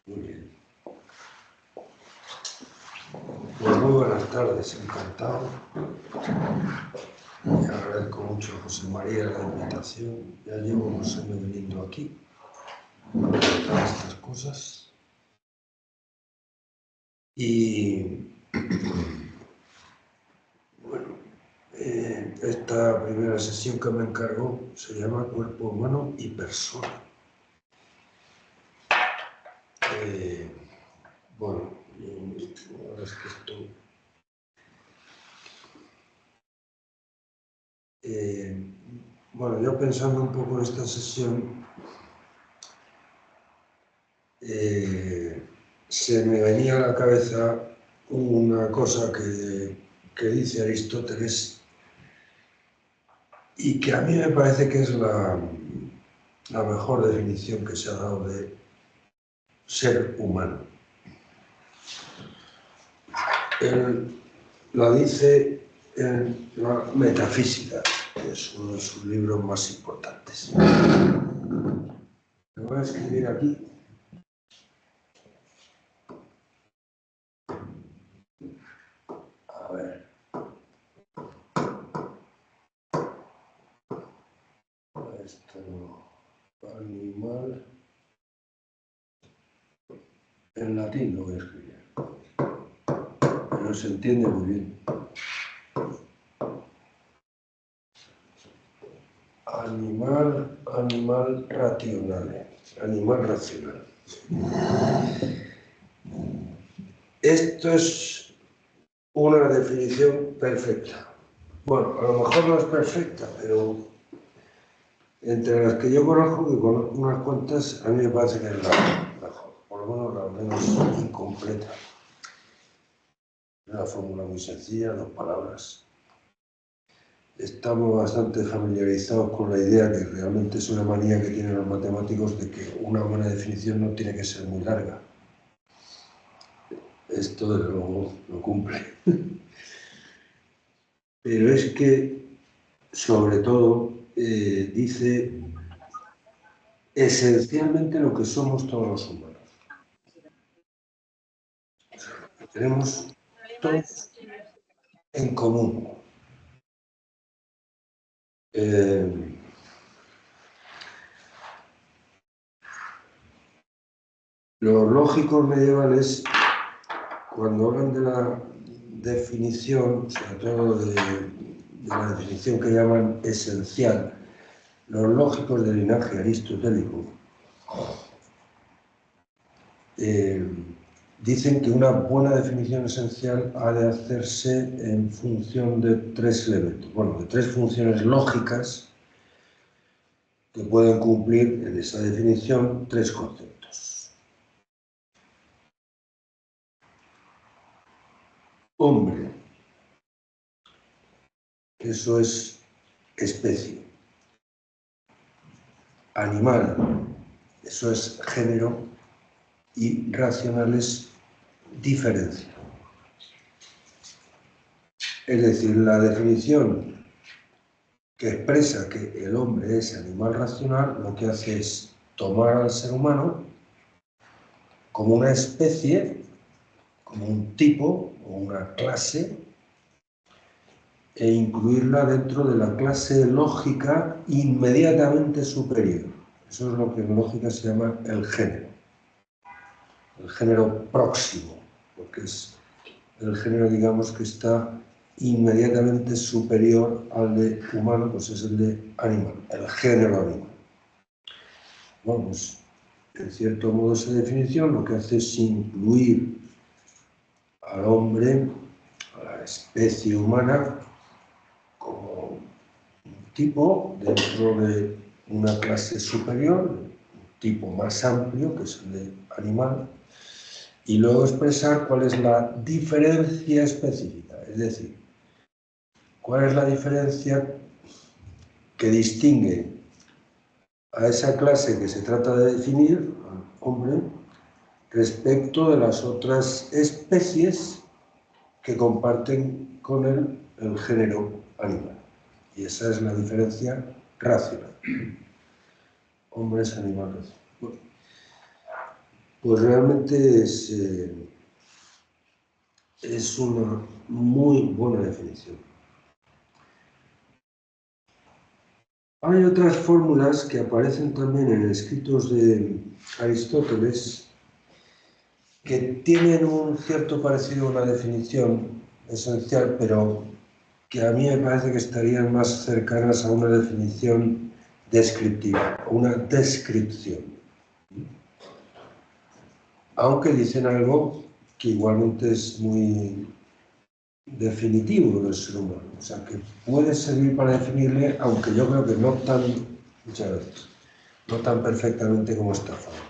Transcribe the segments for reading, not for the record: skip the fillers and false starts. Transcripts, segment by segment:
Muy bien. Pues muy buenas tardes, encantado. Y agradezco mucho a José María la invitación. Ya llevo unos años viniendo aquí para estas cosas. Y bueno, esta primera sesión que me encargó se llama Cuerpo Humano y Persona. Bueno, la verdad es que esto... bueno, yo pensando un poco en esta sesión, se me venía a la cabeza una cosa que dice Aristóteles y que a mí me parece que es la mejor definición que se ha dado de ser humano. Él la dice en la Metafísica, que es uno de sus libros más importantes. Me voy a escribir aquí. A ver. Esto no. Animal. En latín lo voy a escribir. Pero se entiende muy bien. Animal racional. Animal racional. Esto es una definición perfecta. Bueno, a lo mejor no es perfecta, pero entre las que yo conozco, que conozco unas cuantas, a mí me parece que es la mejor, por lo menos la menos incompleta. Es una fórmula muy sencilla, 2 palabras. Estamos bastante familiarizados con la idea, que realmente es una manía que tienen los matemáticos, de que una buena definición no tiene que ser muy larga. Esto desde luego lo cumple. Pero es que, sobre todo, dice esencialmente lo que somos todos los humanos. O sea, lo que tenemos todos en común. Los lógicos medievales, cuando hablan de la definición, sobre todo de la definición que llaman esencial, los lógicos del linaje aristotélico dicen que una buena definición esencial ha de hacerse en función de 3 elementos, bueno, de 3 funciones lógicas que pueden cumplir en esa definición 3 conceptos. Hombre, eso es especie. Animal, eso es género, y racional es diferencia. Es decir, la definición que expresa que el hombre es animal racional, lo que hace es tomar al ser humano como una especie, como un tipo o una clase, e incluirla dentro de la clase lógica inmediatamente superior. Eso es lo que en lógica se llama el género próximo, porque es el género, digamos, que está inmediatamente superior al de humano, pues es el de animal, el género animal. Bueno, pues, en cierto modo esa definición lo que hace es incluir al hombre, a la especie humana, como un tipo dentro de una clase superior, un tipo más amplio, que es el de animal, y luego expresar cuál es la diferencia específica, es decir, cuál es la diferencia que distingue a esa clase que se trata de definir, al hombre, respecto de las otras especies que comparten con él el género animal. Y esa es la diferencia racional. Hombre es animal racional. Bueno, pues realmente es una muy buena definición. Hay otras fórmulas que aparecen también en escritos de Aristóteles que tienen un cierto parecido a una definición esencial, pero que a mí me parece que estarían más cercanas a una definición descriptiva, una descripción. Aunque dicen algo que igualmente es muy definitivo del ser humano, o sea, que puede servir para definirle, aunque yo creo que no tan, muchas veces, no tan perfectamente como esta fórmula.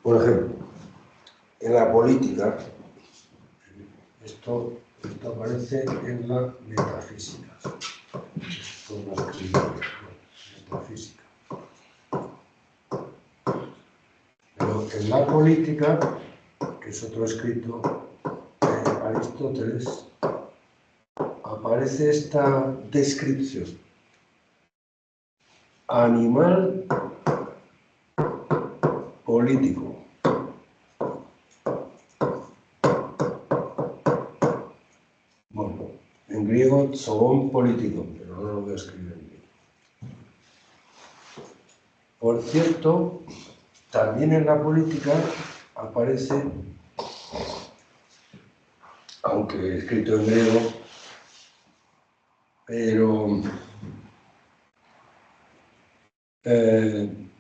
Por ejemplo, en la política, esto aparece en la metafísica. Esto no es metafísica. Pero en la política, que es otro escrito de Aristóteles, aparece esta descripción. Animal político. Bueno, en griego, zoon político, pero no lo voy a escribir en griego. Por cierto, también en la política aparece, aunque escrito en griego, pero en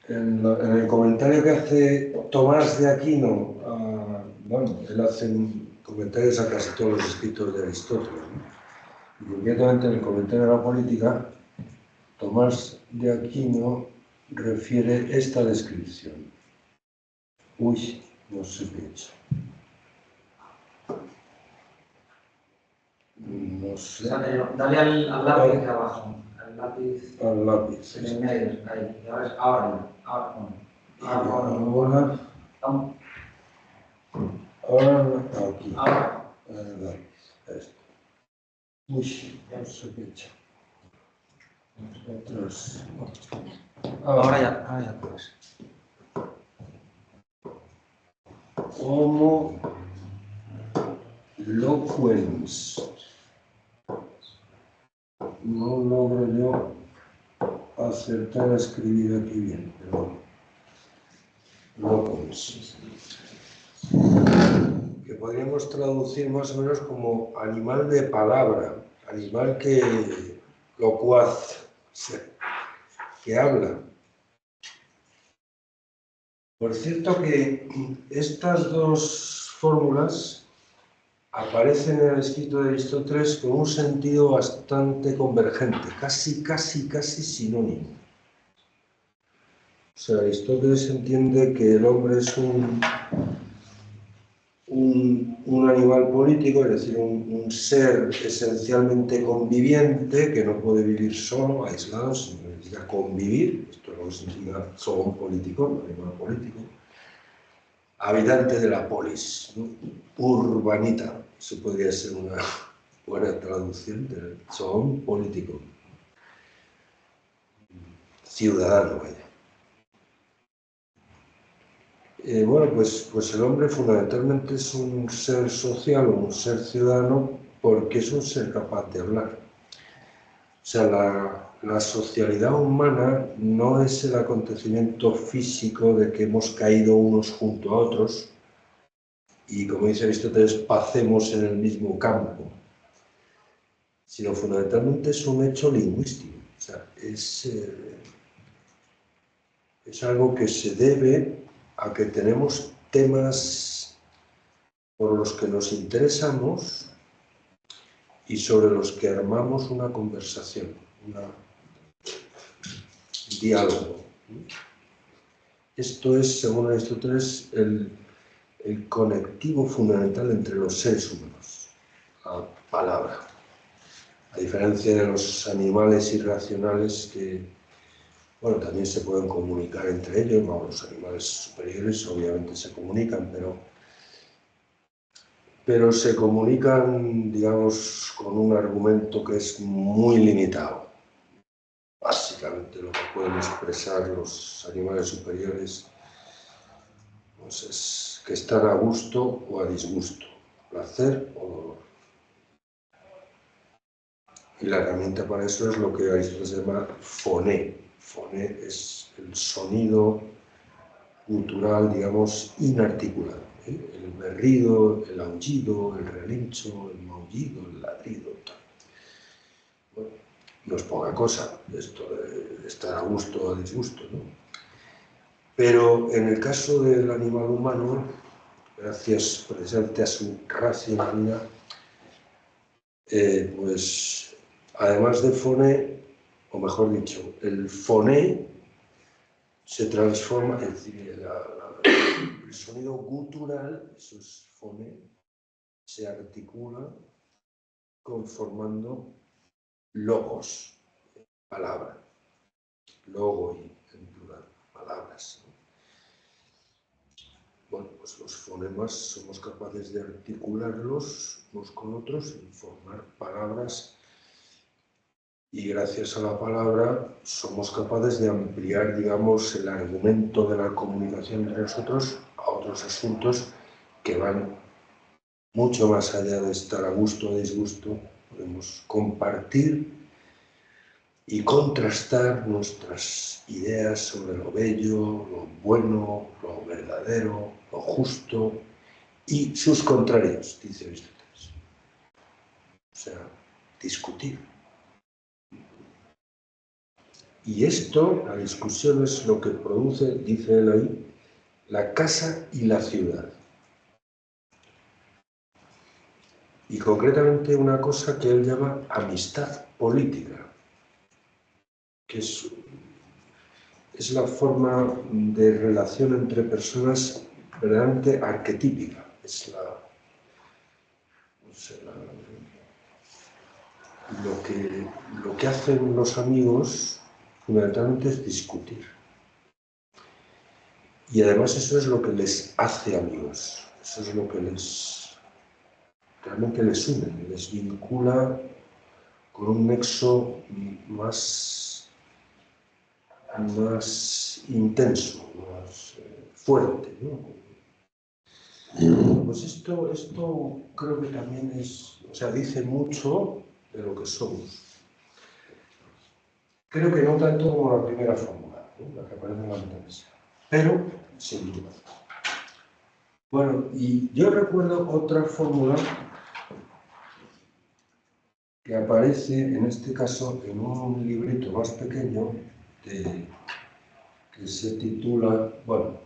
el comentario que hace Tomás de Aquino, bueno, él hace comentarios a casi todos los escritos de Aristóteles, ¿no? Y concretamente en el comentario de la política, Tomás de Aquino refiere esta descripción. Uy, no sé qué he hecho. No sé. Dale al lápiz de abajo. Al lápiz. En el medio, ahí. Y ahora. Ahora aquí. Ahora. El lápiz. Esto. Uy, no sé qué he hecho. Otros. Ahora ya puedes. Homo loquens. No logro yo acertar a escribir aquí bien, pero loquens. Que podríamos traducir más o menos como animal de palabra, animal que locuaz, que habla. Por cierto que estas dos fórmulas aparecen en el escrito de Aristóteles con un sentido bastante convergente, casi sinónimo. O sea, Aristóteles entiende que el hombre es un animal político, es decir, un ser esencialmente conviviente que no puede vivir solo, aislado, sino que significa convivir, esto es lo que significa zoon político, animal político, habitante de la polis, ¿no? Urbanita, eso podría ser una buena traducción del zoon político, ciudadano, vaya. Bueno, pues el hombre fundamentalmente es un ser social o un ser ciudadano porque es un ser capaz de hablar. O sea, la socialidad humana no es el acontecimiento físico de que hemos caído unos junto a otros y, como dice Aristóteles, pacemos en el mismo campo, sino fundamentalmente es un hecho lingüístico. O sea, es algo que se debe a que tenemos temas por los que nos interesamos y sobre los que armamos una conversación, un diálogo. Esto es, según Aristóteles, el conectivo fundamental entre los seres humanos, la palabra. A diferencia de los animales irracionales que, bueno, también se pueden comunicar entre ellos, ¿no? Los animales superiores obviamente se comunican, pero se comunican, digamos, con un argumento que es muy limitado. Básicamente lo que pueden expresar los animales superiores pues es que están a gusto o a disgusto, placer o dolor. Y la herramienta para eso es lo que Aristóteles llama foné. Foné es el sonido gutural, digamos, inarticulado. El berrido, el aullido, el relincho, el maullido, el ladrido, tal. Bueno, no es poca cosa esto de estar a gusto o a disgusto, ¿no? Pero en el caso del animal humano, gracias precisamente a su racionalidad, pues además de foné, o mejor dicho, el foné se transforma, es decir, el sonido gutural, eso es foné, se articula conformando logos, palabra, logo y en plural, palabras, ¿no? Bueno, pues los fonemas somos capaces de articularlos unos con otros y formar palabras, y gracias a la palabra somos capaces de ampliar, digamos, el argumento de la comunicación entre nosotros a otros asuntos que van mucho más allá de estar a gusto o disgusto. Podemos compartir y contrastar nuestras ideas sobre lo bello, lo bueno, lo verdadero, lo justo y sus contrarios, dice Aristóteles. O sea, discutir. Y esto, la discusión, es lo que produce, dice él ahí, la casa y la ciudad. Y concretamente una cosa que él llama amistad política, que es la forma de relación entre personas verdaderamente arquetípica. Es lo que hacen los amigos fundamentalmente es discutir. Y además eso es lo que les hace amigos. Eso es lo que realmente les une, les vincula con un nexo más intenso, más fuerte, ¿no? Pues esto creo que también dice mucho de lo que somos. Creo que no tanto como la primera fórmula, ¿no? La que aparece en la metafísica, pero sin duda. Bueno, y yo recuerdo otra fórmula que aparece, en este caso, en un librito más pequeño que se titula, bueno,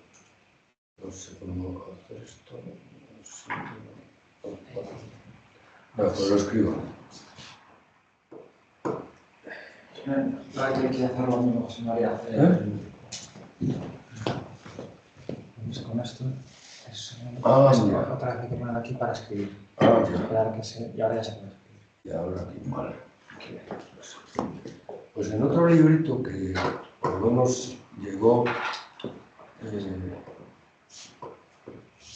no sé cómo hacer esto, no, pues lo escribo. Hay que hacer lo mismo, si no haría hacer. Con esto es otra vez hay que poner aquí para escribir. Esperar que y ahora ya se puede escribir. Y ahora aquí mal. Pues en otro librito que por lo menos llegó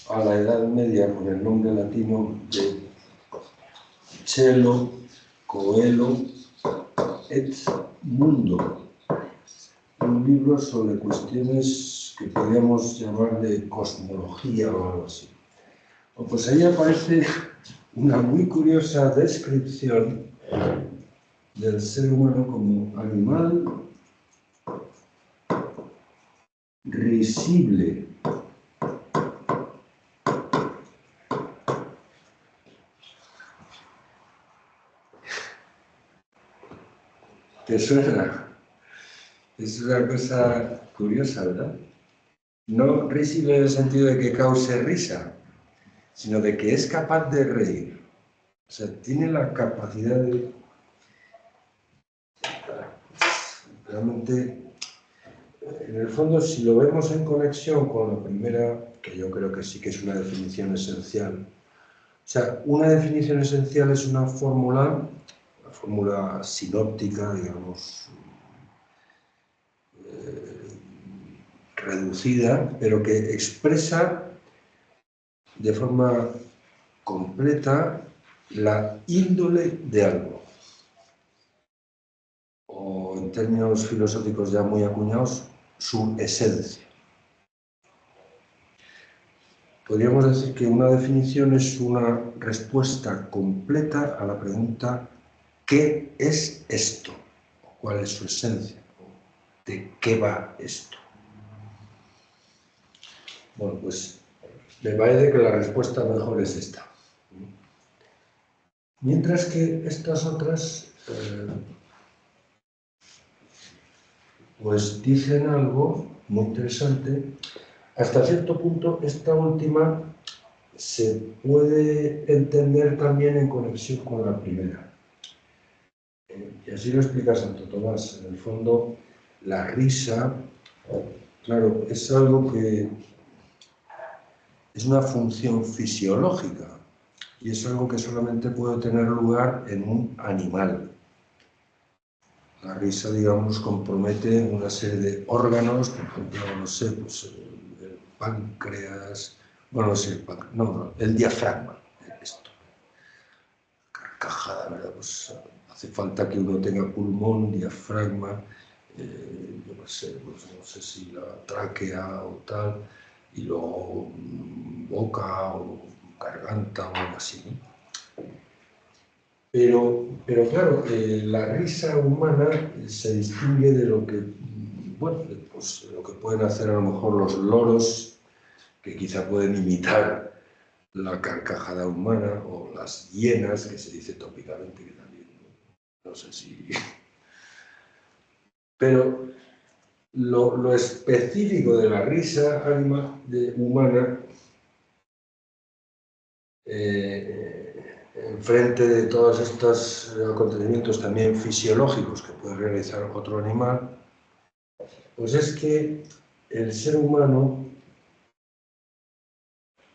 a la Edad Media con el nombre latino de Cello Coelho et Mundo, un libro sobre cuestiones que podríamos llamar de cosmología o algo así. Pues ahí aparece una muy curiosa descripción del ser humano como animal risible. ¿Te suena? Es una cosa curiosa, ¿verdad? No risible en el sentido de que cause risa, sino de que es capaz de reír. O sea, tiene la capacidad de... Realmente, en el fondo, si lo vemos en conexión con la primera, que yo creo que sí que es una definición esencial. O sea, una definición esencial es una fórmula sinóptica, digamos, reducida, pero que expresa de forma completa la índole de algo. O en términos filosóficos ya muy acuñados, su esencia. podríamos decir que una definición es una respuesta completa a la pregunta ¿qué es esto? ¿Cuál es su esencia? ¿De qué va esto? Bueno, pues me parece que la respuesta mejor es esta. Mientras que estas otras pues dicen algo muy interesante. Hasta cierto punto, esta última se puede entender también en conexión con la primera. Y así lo explica Santo Tomás. En el fondo, la risa, claro, es algo que es una función fisiológica y es algo que solamente puede tener lugar en un animal. La risa, digamos, compromete una serie de órganos, por ejemplo, no sé, pues el páncreas, bueno, no sé, el diafragma, esto. Carcajada, ¿verdad? Pues hace falta que uno tenga pulmón, diafragma, yo no sé, pues no sé si la tráquea o tal, y luego boca o garganta o algo así, ¿no? Pero claro, la risa humana se distingue de lo que, bueno, pues lo que pueden hacer a lo mejor los loros, que quizá pueden imitar la carcajada humana, o las hienas, que se dice tópicamente, que también, no sé si... Pero lo específico de la risa humana, en frente de todos estos acontecimientos también fisiológicos que puede realizar otro animal, pues es que el ser humano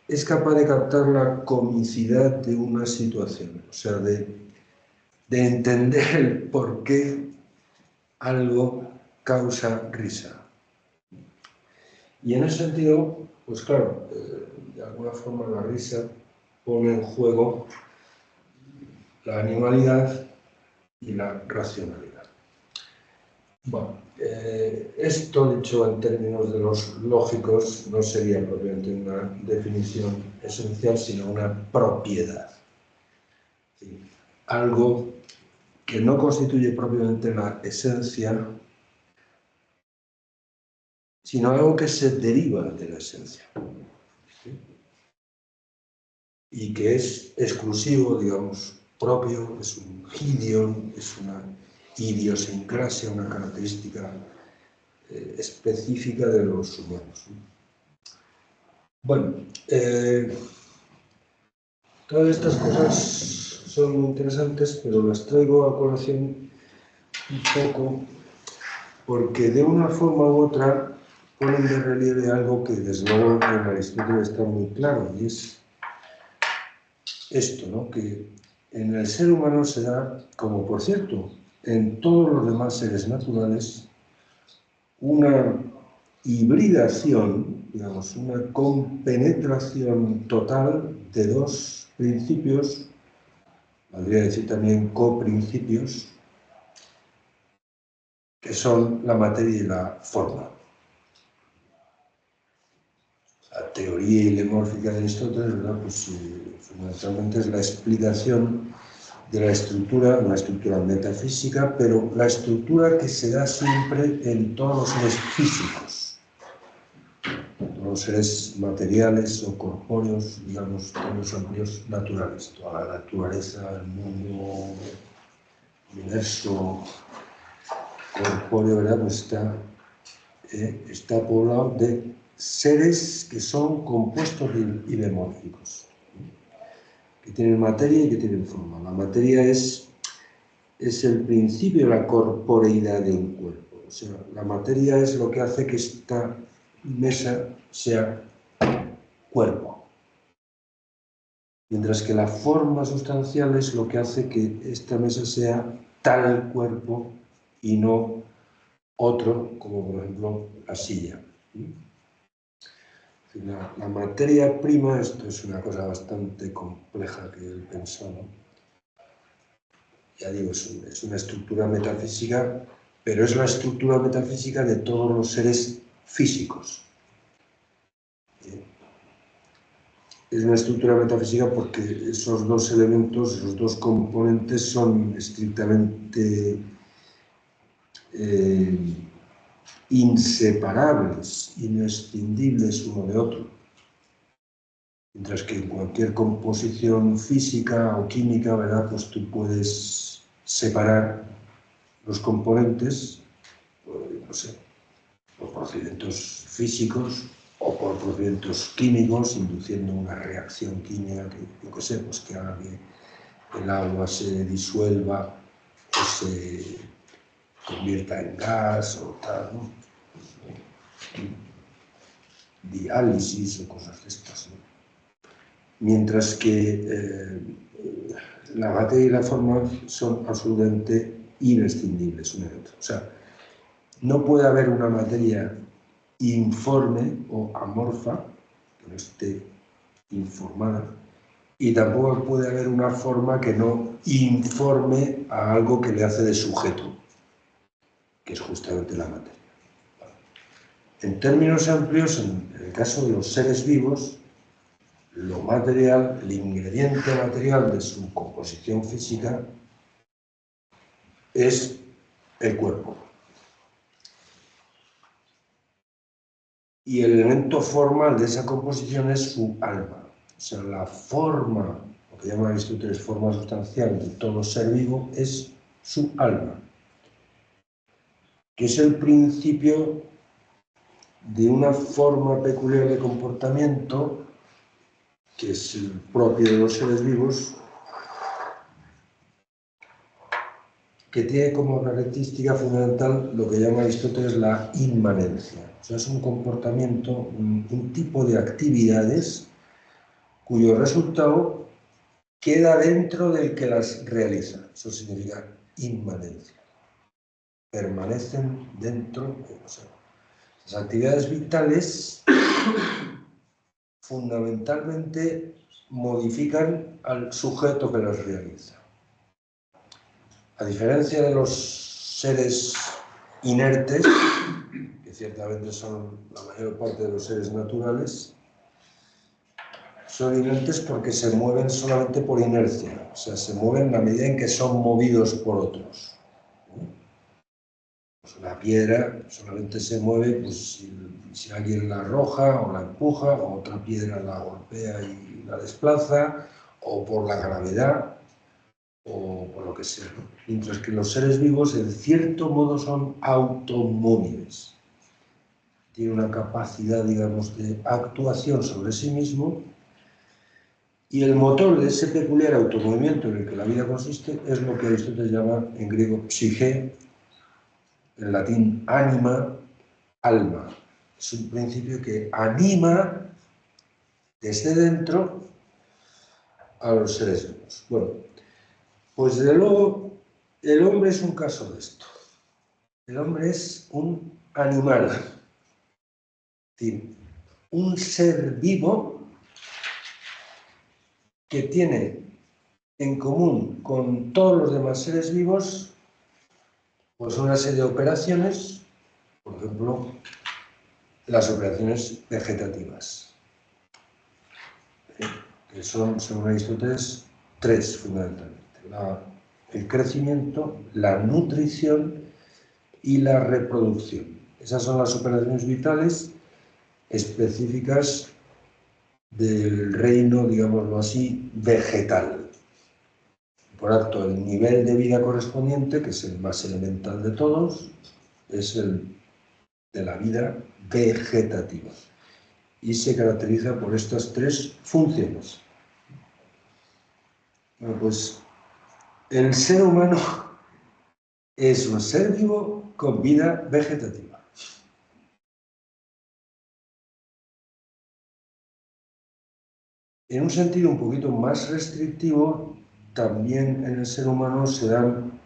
es capaz de captar la comicidad de una situación, o sea, de entender el por qué algo causa risa. Y en ese sentido, pues claro, de alguna forma la risa pone en juego la animalidad y la racionalidad. Bueno, esto dicho en términos de los lógicos no sería propiamente una definición esencial, sino una propiedad. ¿Sí? Algo que no constituye propiamente la esencia, sino algo que se deriva de la esencia. ¿Sí? Y que es exclusivo, digamos, propio, es un idiom, es una idiosincrasia, una característica específica de los humanos. Bueno, todas estas cosas son muy interesantes, pero las traigo a colación un poco porque de una forma u otra ponen de relieve algo que desde luego en Aristóteles está muy claro, y es esto, ¿no? Que en el ser humano se da, como por cierto, en todos los demás seres naturales, una hibridación, digamos, una compenetración total de dos principios, podría decir también coprincipios, que son la materia y la forma. La teoría ilemórfica de Aristóteles, ¿verdad? Pues fundamentalmente es la explicación de la estructura, una estructura metafísica, pero la estructura que se da siempre en todos los seres físicos, todos los seres materiales o corpóreos, digamos, todos los amplios naturales, toda la naturaleza, el mundo, el universo corpóreo, ¿verdad? Pues está poblado de seres que son compuestos ilemórficos, que tienen materia y que tienen forma. La materia es el principio de la corporeidad de un cuerpo. O sea, la materia es lo que hace que esta mesa sea cuerpo. Mientras que la forma sustancial es lo que hace que esta mesa sea tal cuerpo y no otro, como por ejemplo la silla. La materia prima, esto es una cosa bastante compleja que él pensó, ¿no? Ya digo, es una estructura metafísica, pero es la estructura metafísica de todos los seres físicos. es una estructura metafísica porque esos dos elementos, esos dos componentes son estrictamente inseparables, inescindibles uno de otro. Mientras que en cualquier composición física o química, ¿verdad? Pues tú puedes separar los componentes, no sé, por procedimientos físicos o por procedimientos químicos, induciendo una reacción química que, yo qué sé, pues que haga que el agua se disuelva o se convierta en gas o tal, ¿no? Diálisis o cosas de estas, ¿no? Mientras que la materia y la forma son absolutamente inescindibles una de otra. O sea, no puede haber una materia informe o amorfa, que no esté informada, y tampoco puede haber una forma que no informe a algo que le hace de sujeto, que es justamente la materia. En términos amplios, en el caso de los seres vivos, lo material, el ingrediente material de su composición física es el cuerpo. Y el elemento formal de esa composición es su alma. O sea, la forma, lo que llama Aristóteles forma sustancial de todo ser vivo, es su alma, que es el principio de una forma peculiar de comportamiento que es el propio de los seres vivos, que tiene como característica fundamental lo que llama Aristóteles la inmanencia. O sea, es un comportamiento, un tipo de actividades cuyo resultado queda dentro del que las realiza. Eso significa inmanencia. Permanecen dentro, o sea, las actividades vitales fundamentalmente modifican al sujeto que las realiza. A diferencia de los seres inertes, que ciertamente son la mayor parte de los seres naturales, son inertes porque se mueven solamente por inercia, o sea, se mueven en la medida en que son movidos por otros. Pues una piedra solamente se mueve pues, si alguien la arroja o la empuja, o otra piedra la golpea y la desplaza, o por la gravedad, o por lo que sea, ¿no? Mientras que los seres vivos, en cierto modo, son automóviles. Tienen una capacidad, digamos, de actuación sobre sí mismo, y el motor de ese peculiar automovimiento en el que la vida consiste es lo que Aristóteles llama en griego psique, en latín anima, alma. Es un principio que anima desde dentro a los seres vivos. Bueno, pues desde luego el hombre es un caso de esto. El hombre es un animal, es decir, un ser vivo que tiene en común con todos los demás seres vivos pues una serie de operaciones, por ejemplo, las operaciones vegetativas, que son, según Aristóteles, tres fundamentalmente: el crecimiento, la nutrición y la reproducción. Esas son las operaciones vitales específicas del reino, digámoslo así, vegetal. Por tanto, el nivel de vida correspondiente, que es el más elemental de todos, es el de la vida vegetativa. Y se caracteriza por estas tres funciones. Bueno, pues el ser humano es un ser vivo con vida vegetativa. En un sentido un poquito más restrictivo, también en el ser humano se dan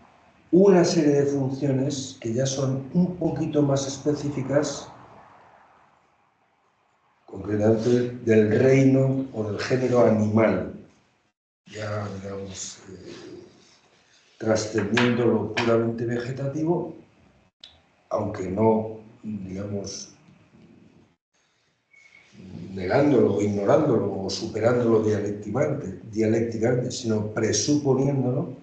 una serie de funciones que ya son un poquito más específicas, concretamente del reino o del género animal, ya digamos trascendiendo lo puramente vegetativo, aunque no, digamos, negándolo o ignorándolo o superándolo dialécticamente, sino presuponiéndolo,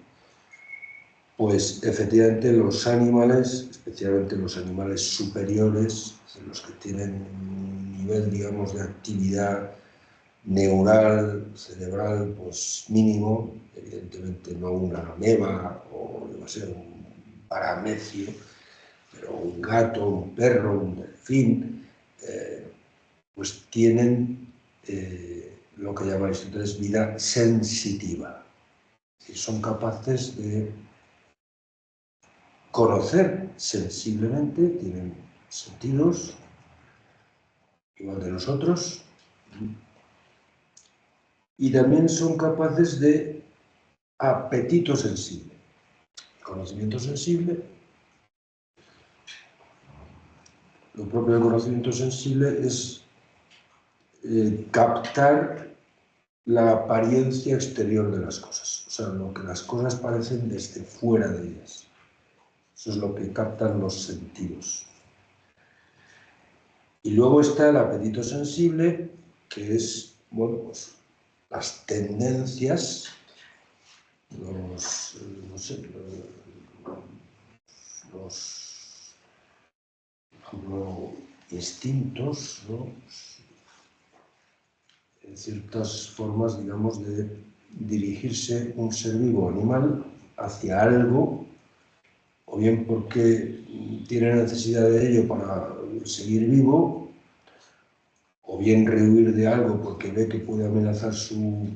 pues efectivamente los animales, especialmente los animales superiores, los que tienen un nivel, digamos, de actividad neural, cerebral, pues mínimo, evidentemente no una ameba o, no sé, un paramecio, pero un gato, un perro, un delfín, pues tienen lo que llama Aristóteles vida sensitiva. Y son capaces de conocer sensiblemente, tienen sentidos igual de nosotros, y también son capaces de apetito sensible. El conocimiento sensible, lo propio del conocimiento sensible es captar la apariencia exterior de las cosas, o sea, lo que las cosas parecen desde fuera de ellas. Eso es lo que captan los sentidos. Y luego está el apetito sensible, que es, bueno, pues las tendencias, los instintos, ¿no? Ciertas formas, digamos, de dirigirse un ser vivo animal hacia algo, o bien porque tiene necesidad de ello para seguir vivo, o bien rehuir de algo porque ve que puede amenazar su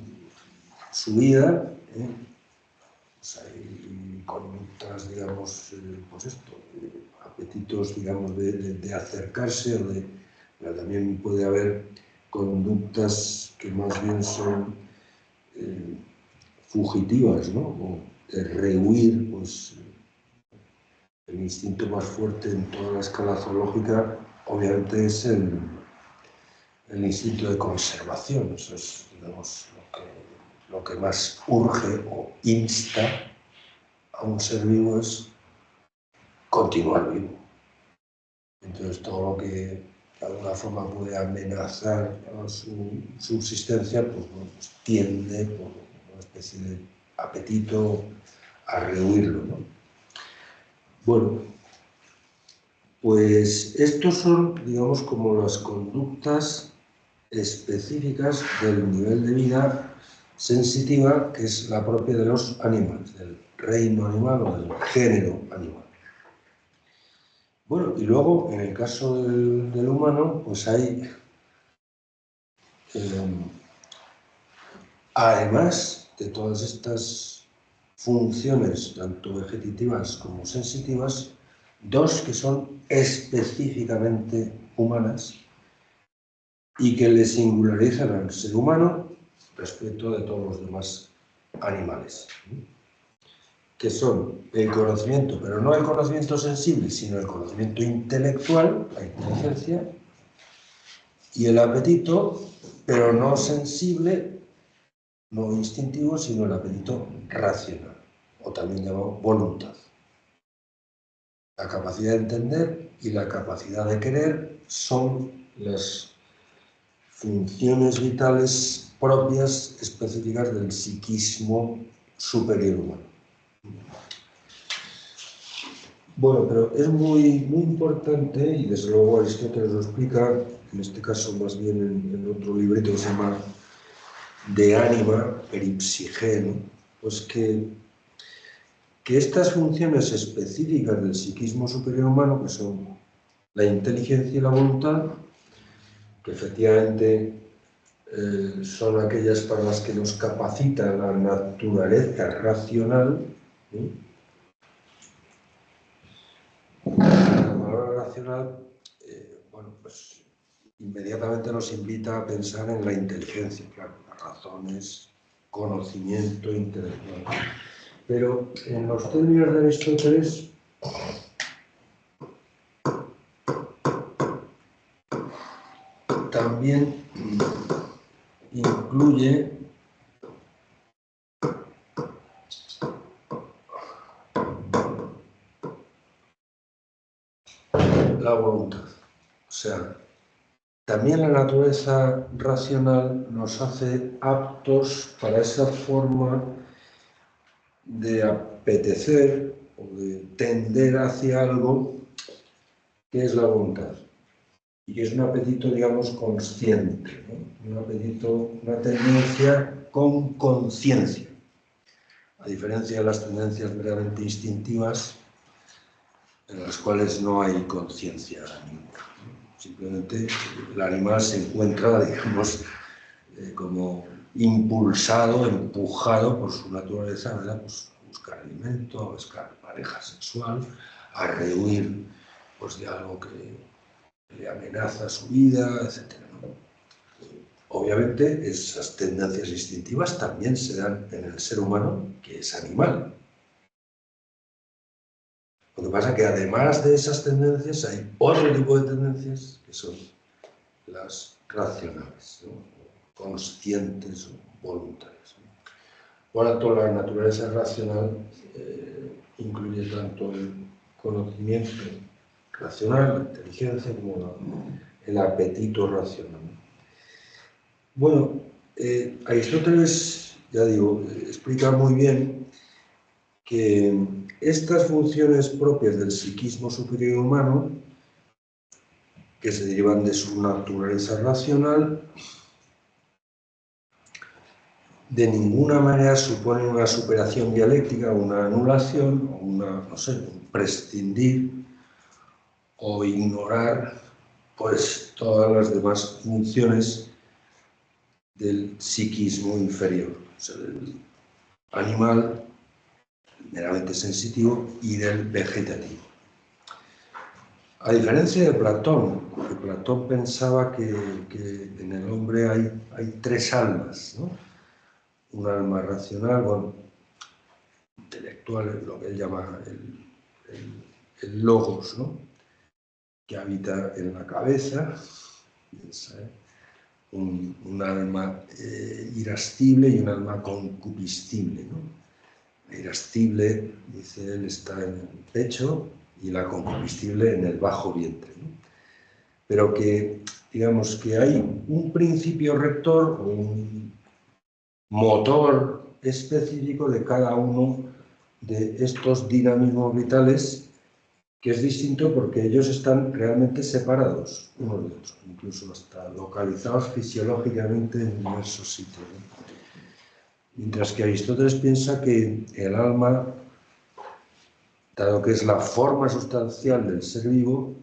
vida, pues hay conductas, digamos, pues esto, apetitos, digamos, de acercarse, pero también puede haber conductas que más bien son fugitivas, ¿no? O de rehuir, pues el instinto más fuerte en toda la escala zoológica, obviamente, es el instinto de conservación. Eso es, digamos, lo que más urge o insta a un ser vivo es continuar vivo. Entonces, todo lo que de alguna forma puede amenazar a su subsistencia, pues, bueno, pues tiende por una especie de apetito a rehuirlo, ¿no? Bueno, pues estos son, digamos, como las conductas específicas del nivel de vida sensitiva, que es la propia de los animales, del reino animal o del género animal. Bueno, y luego, en el caso del humano, pues hay, además de todas estas funciones, tanto vegetativas como sensitivas, dos que son específicamente humanas y que le singularizan al ser humano respecto de todos los demás animales, que son el conocimiento, pero no el conocimiento sensible, sino el conocimiento intelectual, la inteligencia, y el apetito, pero no sensible, no instintivo, sino el apetito racional, o también llamado voluntad. La capacidad de entender y la capacidad de querer son las funciones vitales propias específicas del psiquismo superior humano. Bueno, pero es muy importante, y desde luego Aristóteles lo explica, en este caso más bien en otro librito que se llama De Anima, Peripsige, ¿no? Pues que estas funciones específicas del psiquismo superior humano, que son la inteligencia y la voluntad, que efectivamente son aquellas para las que nos capacita la naturaleza racional, ¿sí? La palabra racional, bueno, pues inmediatamente nos invita a pensar en la inteligencia, claro, las razones, conocimiento intelectual. Pero en los términos de Aristóteles, también incluye la voluntad. O sea, también la naturaleza racional nos hace aptos para esa forma de apetecer o de tender hacia algo que es la voluntad. Y que es un apetito, digamos, consciente, ¿no? Un apetito, una tendencia con conciencia. A diferencia de las tendencias meramente instintivas, en las cuales no hay conciencia ninguna. Simplemente el animal se encuentra, digamos, como impulsado, empujado por su naturaleza, ¿verdad? Pues a buscar alimento, a buscar pareja sexual, a rehuir pues, de algo que le amenaza su vida, etc. Obviamente, esas tendencias instintivas también se dan en el ser humano, que es animal. Lo que pasa es que además de esas tendencias hay otro tipo de tendencias que son las racionales, ¿no? Conscientes o voluntarias. Por lo tanto, la naturaleza racional incluye tanto el conocimiento racional, la inteligencia, como el apetito racional. Bueno, Aristóteles, ya digo, explica muy bien que estas funciones propias del psiquismo superior humano, que se derivan de su naturaleza racional, de ninguna manera suponen una superación dialéctica, una anulación, no sé, un prescindir o ignorar pues todas las demás funciones del psiquismo inferior, o sea, del animal meramente sensitivo y del vegetativo. A diferencia de Platón, porque Platón pensaba que en el hombre hay tres almas, ¿no? Un alma racional, bueno, intelectual, lo que él llama el logos, ¿no? Que habita en la cabeza, un alma irascible y un alma concupiscible, ¿no? La irascible, dice él, está en el pecho y la concupiscible en el bajo vientre, ¿no? Pero que, digamos, que hay un principio rector o un motor específico de cada uno de estos dinamismos vitales, que es distinto porque ellos están realmente separados unos de otros, incluso hasta localizados fisiológicamente en diversos sitios, ¿no? Mientras que Aristóteles piensa que el alma, dado que es la forma sustancial del ser vivo,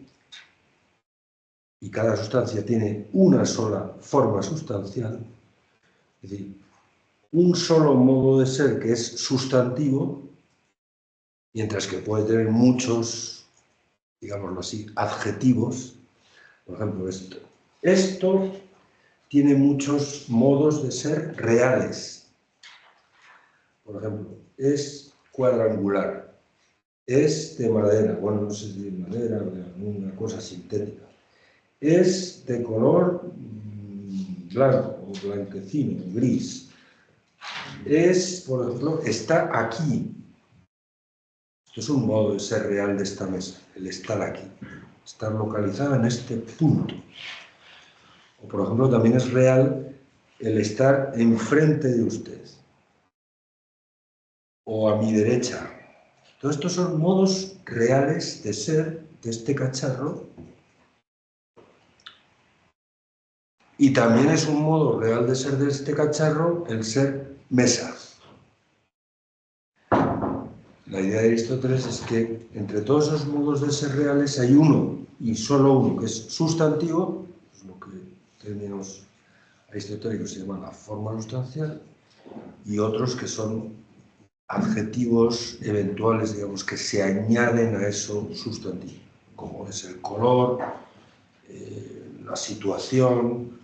y cada sustancia tiene una sola forma sustancial, es decir, un solo modo de ser que es sustantivo, mientras que puede tener muchos, digámoslo así, adjetivos. Por ejemplo, esto. Esto tiene muchos modos de ser reales. Por ejemplo, es cuadrangular, es de madera, bueno, no sé si de madera o de alguna cosa sintética, es de color blanco o blanquecino, gris, es, por ejemplo, está aquí. Esto es un modo de ser real de esta mesa, el estar aquí, estar localizada en este punto. O, por ejemplo, también es real el estar enfrente de usted o a mi derecha. Todos estos son modos reales de ser de este cacharro, y también es un modo real de ser de este cacharro el ser mesa. La idea de Aristóteles es que entre todos esos modos de ser reales hay uno, y solo uno, que es sustantivo, es lo que en términos aristotélicos se llama la forma sustancial, y otros que son adjetivos eventuales, digamos, que se añaden a eso sustantivo, como es el color, la situación,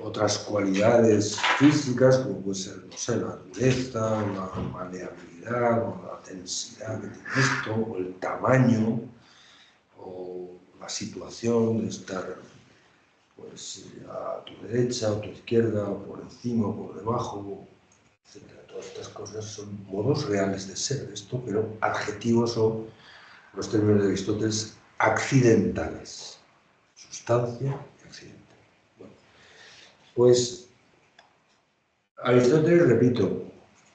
otras cualidades físicas, como puede ser, no sé, la dureza, la maleabilidad, o la densidad que tiene esto, o el tamaño, o la situación de estar pues, a tu derecha o a tu izquierda, o por encima o por debajo, etc. Todas estas cosas son modos reales de ser esto, pero adjetivos o, los términos de Aristóteles, accidentales. sustancia y accidente. Bueno, pues Aristóteles, repito,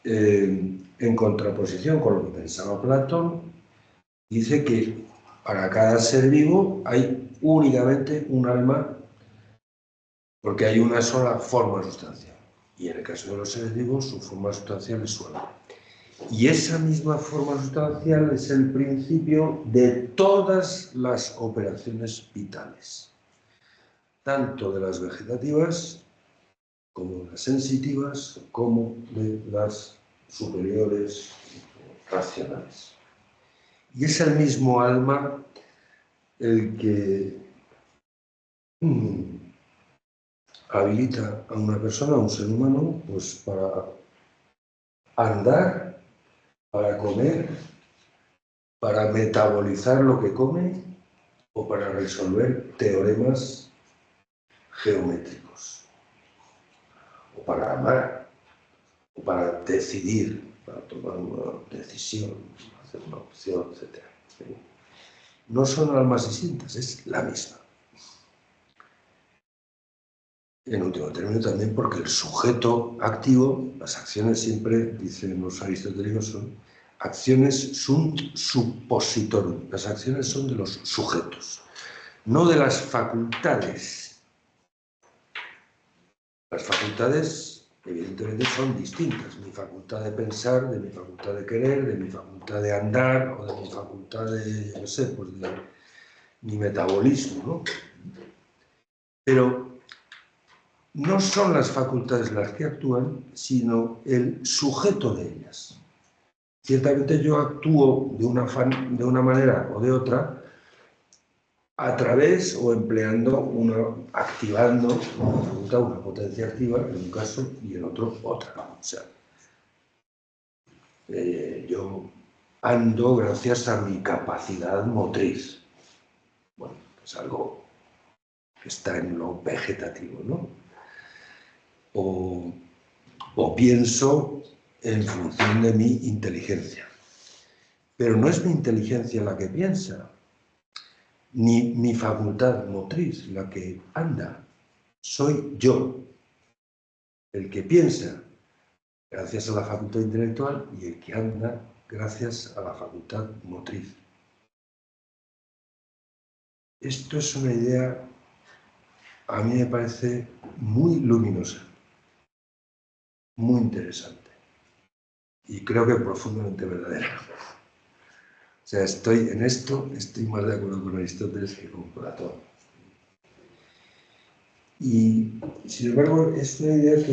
en contraposición con lo que pensaba Platón, dice que para cada ser vivo hay únicamente un alma, porque hay una sola forma sustancial. Y en el caso de los seres vivos, su forma sustancial es su alma. Y esa misma forma sustancial es el principio de todas las operaciones vitales, tanto de las vegetativas como de las sensitivas, como de las superiores racionales. Y es el mismo alma el que habilita a una persona, a un ser humano, pues para andar, para comer, para metabolizar lo que come o para resolver teoremas geométricos, o para amar, o para decidir, para tomar una decisión, hacer una opción, etc. No son almas distintas, es la misma. En último término también porque el sujeto activo, las acciones siempre, dicen los aristotélicos, son acciones sunt suppositorum. Las acciones son de los sujetos, no de las facultades. Las facultades, evidentemente, son distintas. Mi facultad de pensar, de mi facultad de querer, de mi facultad de andar, o de mi facultad de, yo no sé, pues de mi metabolismo, ¿no? Pero no son las facultades las que actúan, sino el sujeto de ellas. Ciertamente yo actúo de una manera o de otra a través o empleando activando una facultad, una potencia activa en un caso y en otro otra. O sea, yo ando gracias a mi capacidad motriz. Bueno, es algo que está en lo vegetativo, ¿no? O pienso en función de mi inteligencia. Pero no es mi inteligencia la que piensa, ni mi facultad motriz la que anda. Soy yo el que piensa gracias a la facultad intelectual y el que anda gracias a la facultad motriz. Esto es una idea, a mí me parece muy luminosa, muy interesante y creo que profundamente verdadera. O sea, en esto estoy más de acuerdo con Aristóteles que con Platón. Y, sin embargo, es una idea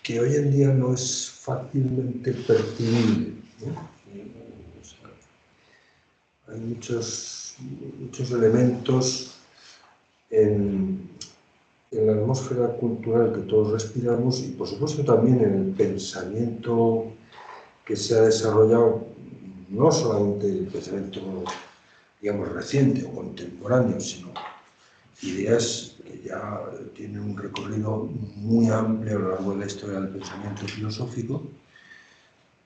que hoy en día no es fácilmente percibible, ¿no? O sea, hay muchos elementos en la atmósfera cultural que todos respiramos y, por supuesto, también en el pensamiento que se ha desarrollado, no solamente el pensamiento, digamos, reciente o contemporáneo, sino ideas que ya tienen un recorrido muy amplio a lo largo de la historia del pensamiento filosófico,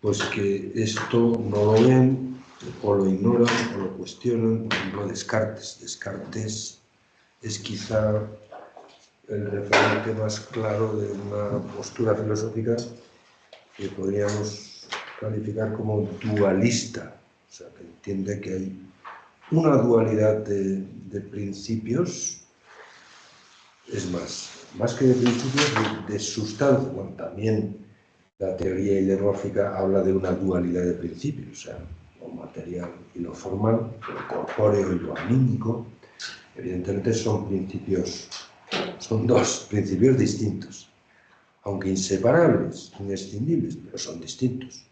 pues que esto no lo ven, o lo ignoran, o lo cuestionan. Por ejemplo, Descartes. Descartes es quizá el referente más claro de una postura filosófica que podríamos calificar como dualista, o sea, que entiende que hay una dualidad de principios, es más que de principios, de sustancia. Bueno, también la teoría ideomórfica habla de una dualidad de principios, o sea, lo material y lo formal, lo corpóreo y lo anímico. Evidentemente son dos principios distintos, aunque inseparables, inescindibles, pero son distintos.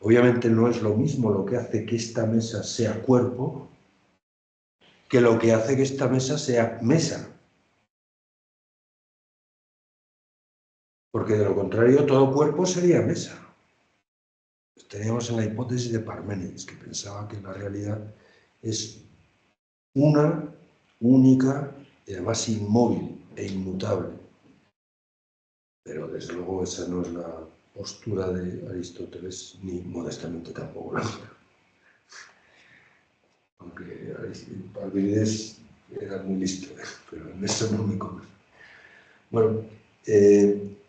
Obviamente no es lo mismo lo que hace que esta mesa sea cuerpo que lo que hace que esta mesa sea mesa. Porque de lo contrario todo cuerpo sería mesa. Estaríamos en la hipótesis de Parménides, que pensaba que la realidad es una, única y además inmóvil e inmutable. Pero desde luego esa no es la postura de Aristóteles, ni modestamente tampoco la mía. Aunque Parménides era muy listo, pero en eso no me come. Bueno,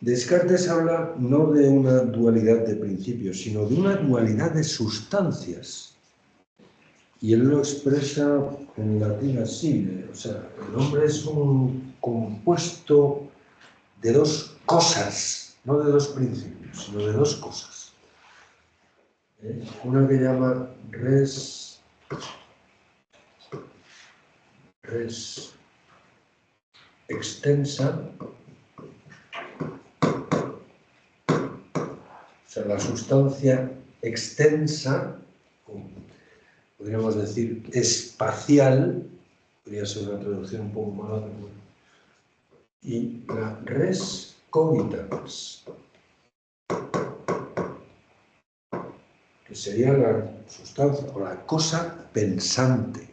Descartes habla no de una dualidad de principios, sino de una dualidad de sustancias. Y él lo expresa en latín así, o sea, el hombre es un compuesto de dos cosas, no de dos principios, sino de dos cosas. Una que llama res extensa, o sea, la sustancia extensa, podríamos decir espacial, podría ser una traducción un poco mala, pero bueno, y la res cogitans, que sería la sustancia o la cosa pensante.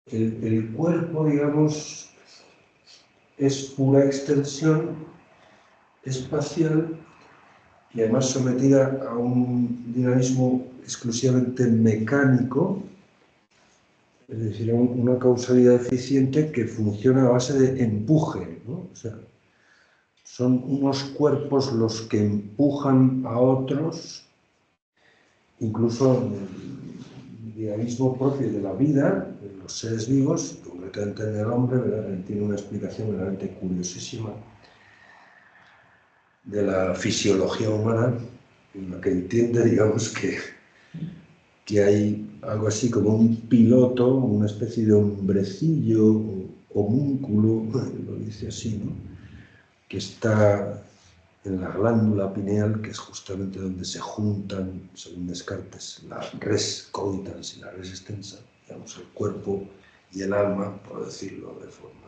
El cuerpo, digamos, es pura extensión espacial y además sometida a un dinamismo exclusivamente mecánico, es decir, una causalidad eficiente que funciona a base de empuje, ¿no? O sea, son unos cuerpos los que empujan a otros, incluso en el dinamismo propio de la vida, de los seres vivos, concretamente en el hombre, ¿verdad? Tiene una explicación verdaderamente curiosísima de la fisiología humana, en la que entiende, digamos, que hay algo así como un piloto, una especie de hombrecillo, homúnculo, lo dice así, ¿no? Que está en la glándula pineal, que es justamente donde se juntan, según Descartes, la res cogitans y la res extensa, digamos, el cuerpo y el alma, por decirlo de forma...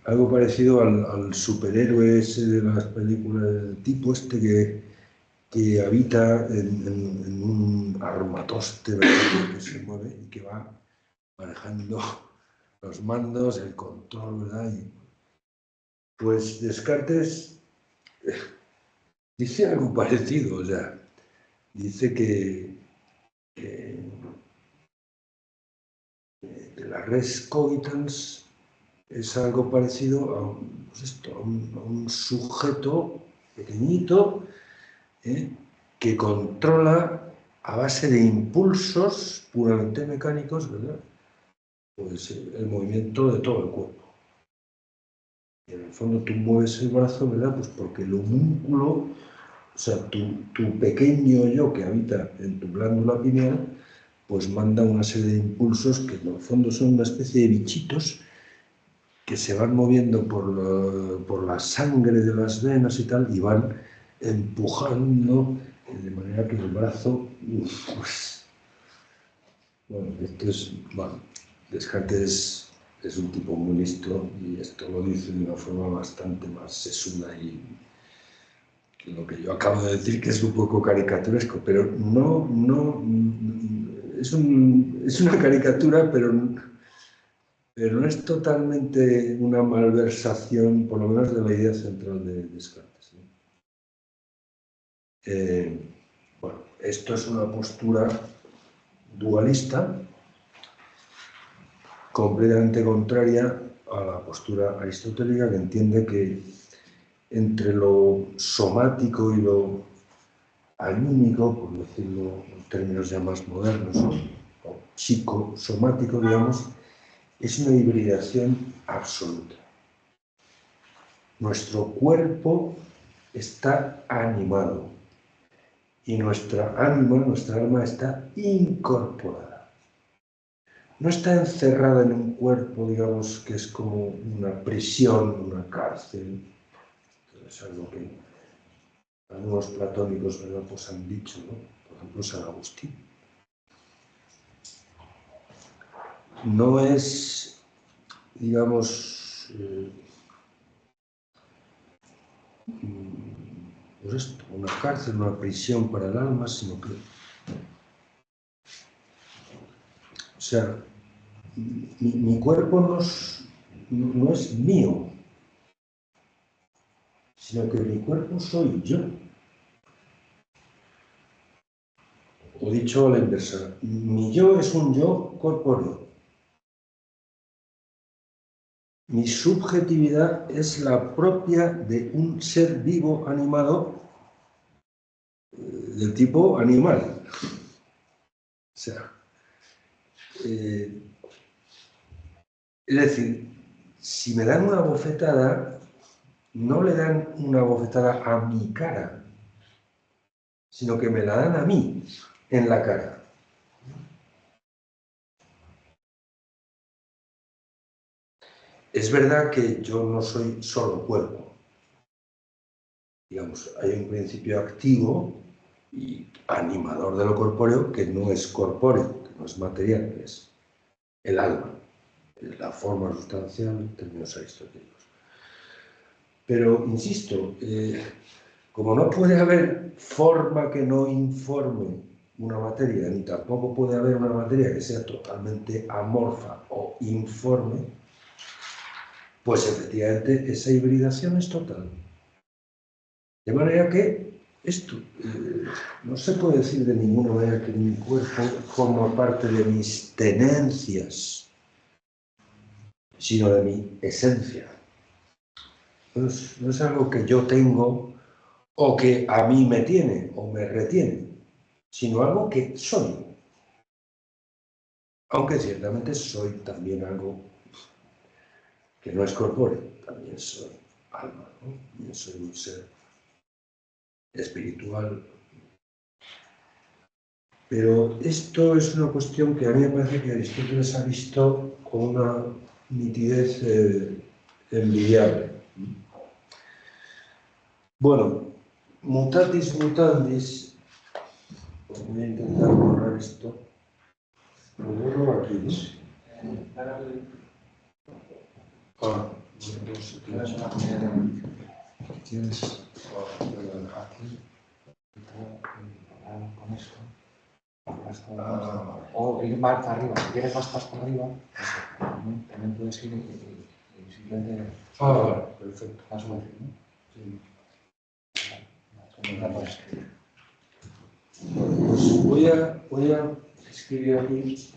Algo parecido al superhéroe ese de las películas, del tipo este que habita en un armatoste, ¿verdad? Que se mueve y que va manejando los mandos, el control, ¿verdad? Y, pues Descartes dice algo parecido, o sea, dice que la res cogitans es algo parecido a, pues esto, a un sujeto pequeñito, que controla a base de impulsos puramente mecánicos, ¿verdad? Pues el movimiento de todo el cuerpo. Y en el fondo tú mueves el brazo, ¿verdad? Pues porque el homúnculo, o sea, tu pequeño yo que habita en tu glándula pineal, pues manda una serie de impulsos que en el fondo son una especie de bichitos que se van moviendo por la sangre de las venas y tal, y van empujando de manera que el brazo, pues, bueno, esto es, bueno, Descartes es un tipo muy listo y esto lo dice de una forma bastante más sesuda y que lo que yo acabo de decir, que es un poco caricaturesco, pero no, es una caricatura, pero no es totalmente una malversación, por lo menos de la idea central de Descartes, ¿no? Bueno, esto es una postura dualista, completamente contraria a la postura aristotélica, que entiende que entre lo somático y lo anímico, por decirlo en términos ya más modernos, ¿no? O psicosomático, digamos, es una hibridación absoluta. Nuestro cuerpo está animado y nuestra alma está incorporada. No está encerrada en un cuerpo, digamos, que es como una prisión, una cárcel. Es algo que algunos platónicos, ¿verdad?, pues han dicho, ¿no? Por ejemplo, San Agustín. No es, digamos, pues esto, una cárcel, una prisión para el alma, sino que, o sea, mi cuerpo no es mío, sino que mi cuerpo soy yo. o dicho a la inversa, mi yo es un yo corpóreo. Mi subjetividad es la propia de un ser vivo animado del tipo animal. O sea, es decir, si me dan una bofetada, no le dan una bofetada a mi cara, sino que me la dan a mí en la cara. Es verdad que yo no soy solo cuerpo. Digamos, hay un principio activo y animador de lo corpóreo que no es corpóreo, que no es material, que es el alma, la forma sustancial en términos aristotélicos. Pero, insisto, como no puede haber forma que no informe una materia, ni tampoco puede haber una materia que sea totalmente amorfa o informe, pues efectivamente esa hibridación es total. De manera que esto no se puede decir de ninguna manera que mi cuerpo forma parte de mis tenencias, sino de mi esencia. No es algo que yo tengo o que a mí me tiene o me retiene, sino algo que soy. Aunque ciertamente soy también algo que no es corpóreo, también soy alma, ¿no? También soy un ser espiritual. Pero esto es una cuestión que a mí me parece que Aristóteles ha visto con una nitidez envidiable. Bueno, mutatis mutandis, voy a intentar borrar esto. Lo borro aquí, ¿no? Ah, no sé qué es. Tienes aquí con esto. O ir más arriba, si quieres más para arriba, también puedes ir y simplemente. Vale, perfecto. Más fácil, ¿no? Sí. Pues voy a escribir aquí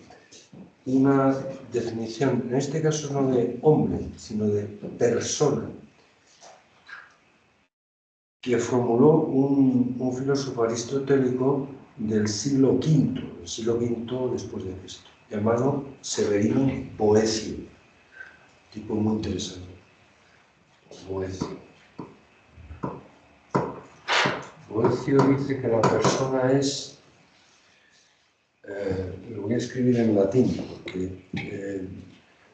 una definición, en este caso no de hombre, sino de persona, que formuló un filósofo aristotélico del siglo V después de Cristo, llamado Severino Boecio, tipo muy interesante. Boecio dice que la persona es, lo voy a escribir en latín, porque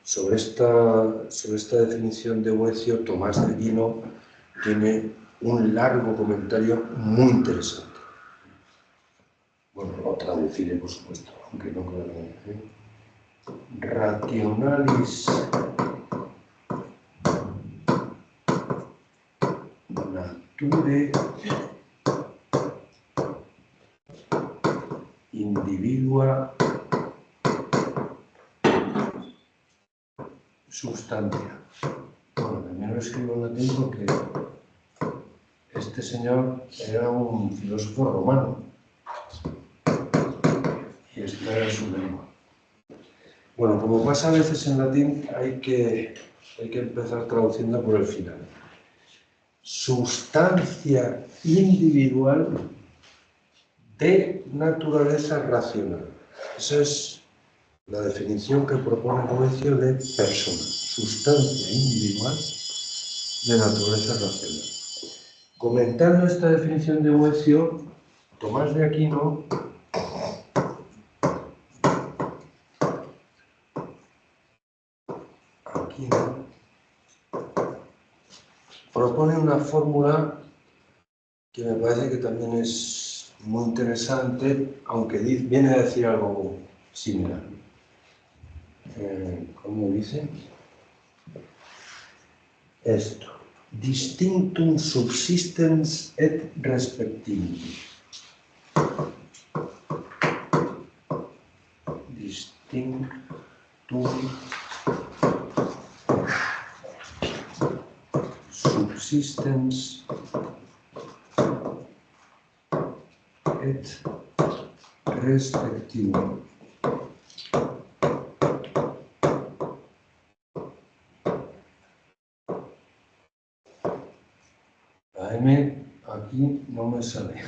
sobre esta definición de Boecio, Tomás de Aquino tiene un largo comentario muy interesante. Bueno, lo traduciré, por supuesto, aunque no creo que Rationalis nature individua substantia. Bueno, también lo escribo en latín porque este señor era un filósofo romano y esta era su lengua. Bueno, como pasa a veces en latín, hay que empezar traduciendo por el final. Sustancia individual de naturaleza racional. Esa es la definición que propone Boecio de persona. Sustancia individual de naturaleza racional. Comentando esta definición de Boecio, Tomás de Aquino propone una fórmula que me parece que también es muy interesante, aunque viene a decir algo similar. ¿Cómo dice? Esto. Distinctum subsistens et respectivum. Distinctum subsistens et respectivo. La M aquí no me sale.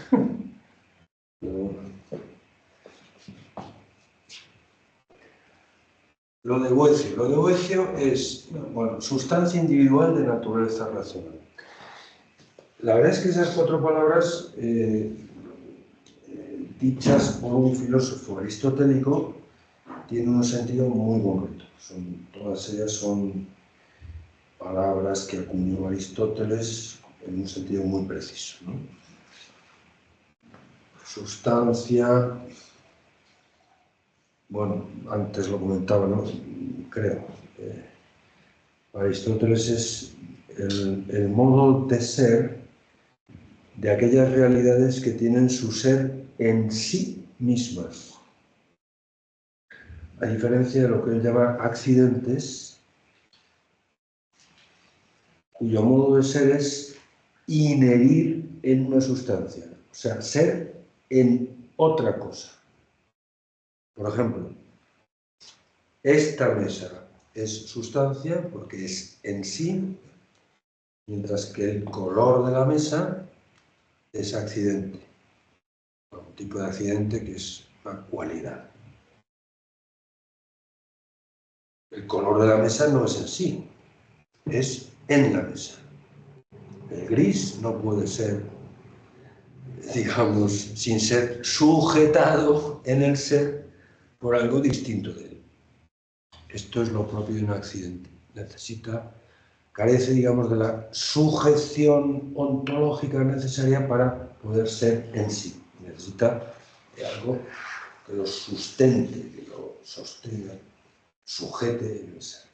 Lo de Boecio es, bueno, sustancia individual de naturaleza racional. La verdad es que esas cuatro palabras, dichas por un filósofo aristotélico, tienen un sentido muy concreto. Todas ellas son palabras que acuñó Aristóteles en un sentido muy preciso, ¿no? Sustancia, bueno, antes lo comentaba, ¿no? Creo. Aristóteles es el modo de ser de aquellas realidades que tienen su ser en sí mismas, a diferencia de lo que él llama accidentes, cuyo modo de ser es inherir en una sustancia, o sea, ser en otra cosa. Por ejemplo, esta mesa es sustancia porque es en sí, mientras que el color de la mesa es accidente, un tipo de accidente que es una cualidad. El color de la mesa no es en sí, es en la mesa. El gris no puede ser, digamos, sin ser sujetado en el ser por algo distinto de él. Esto es lo propio de un accidente. Carece, digamos, de la sujeción ontológica necesaria para poder ser en sí. Necesita de algo que lo sustente, que lo sostenga, sujete en el ser.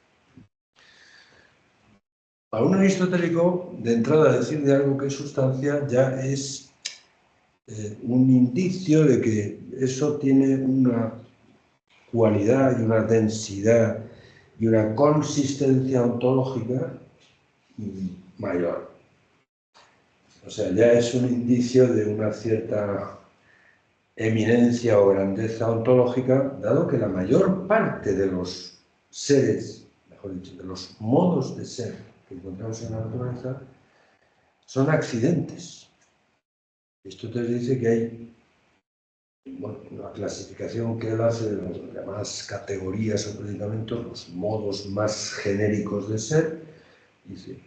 Para un aristotélico, de entrada, decir de algo que es sustancia ya es un indicio de que eso tiene una cualidad y una densidad y una consistencia ontológica mayor. O sea, ya es un indicio de una cierta eminencia o grandeza ontológica, dado que la mayor parte de los seres, mejor dicho, de los modos de ser que encontramos en la naturaleza, son accidentes. Esto te dice que hay, bueno, una clasificación que él hace de las llamadas categorías o predicamentos, los modos más genéricos de ser. Dice,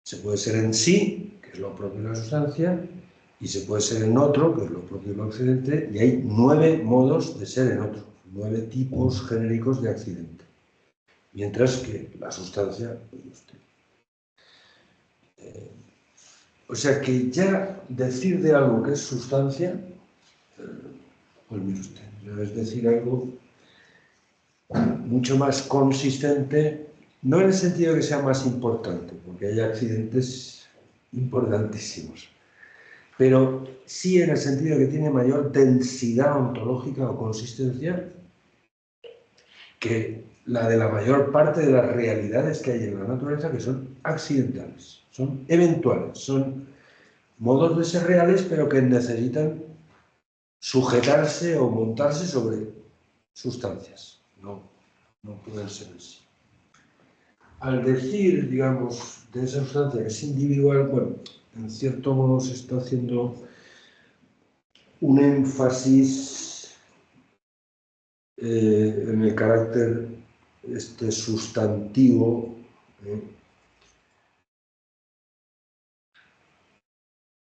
se puede ser en sí, que es lo propio de la sustancia, y se puede ser en otro, que es lo propio del accidente, y hay 9 modos de ser en otro, 9 tipos genéricos de accidente. Mientras que la sustancia, o sea que ya decir de algo que es sustancia, pues mire usted, es decir algo mucho más consistente, no en el sentido de que sea más importante, porque hay accidentes importantísimos, pero sí en el sentido de que tiene mayor densidad ontológica o consistencia que la de la mayor parte de las realidades que hay en la naturaleza, que son accidentales, son eventuales, son modos de ser reales, pero que necesitan sujetarse o montarse sobre sustancias, no pueden ser en sí. Al decir, digamos, de esa sustancia que es individual, bueno, en cierto modo se está haciendo un énfasis en el carácter sustantivo,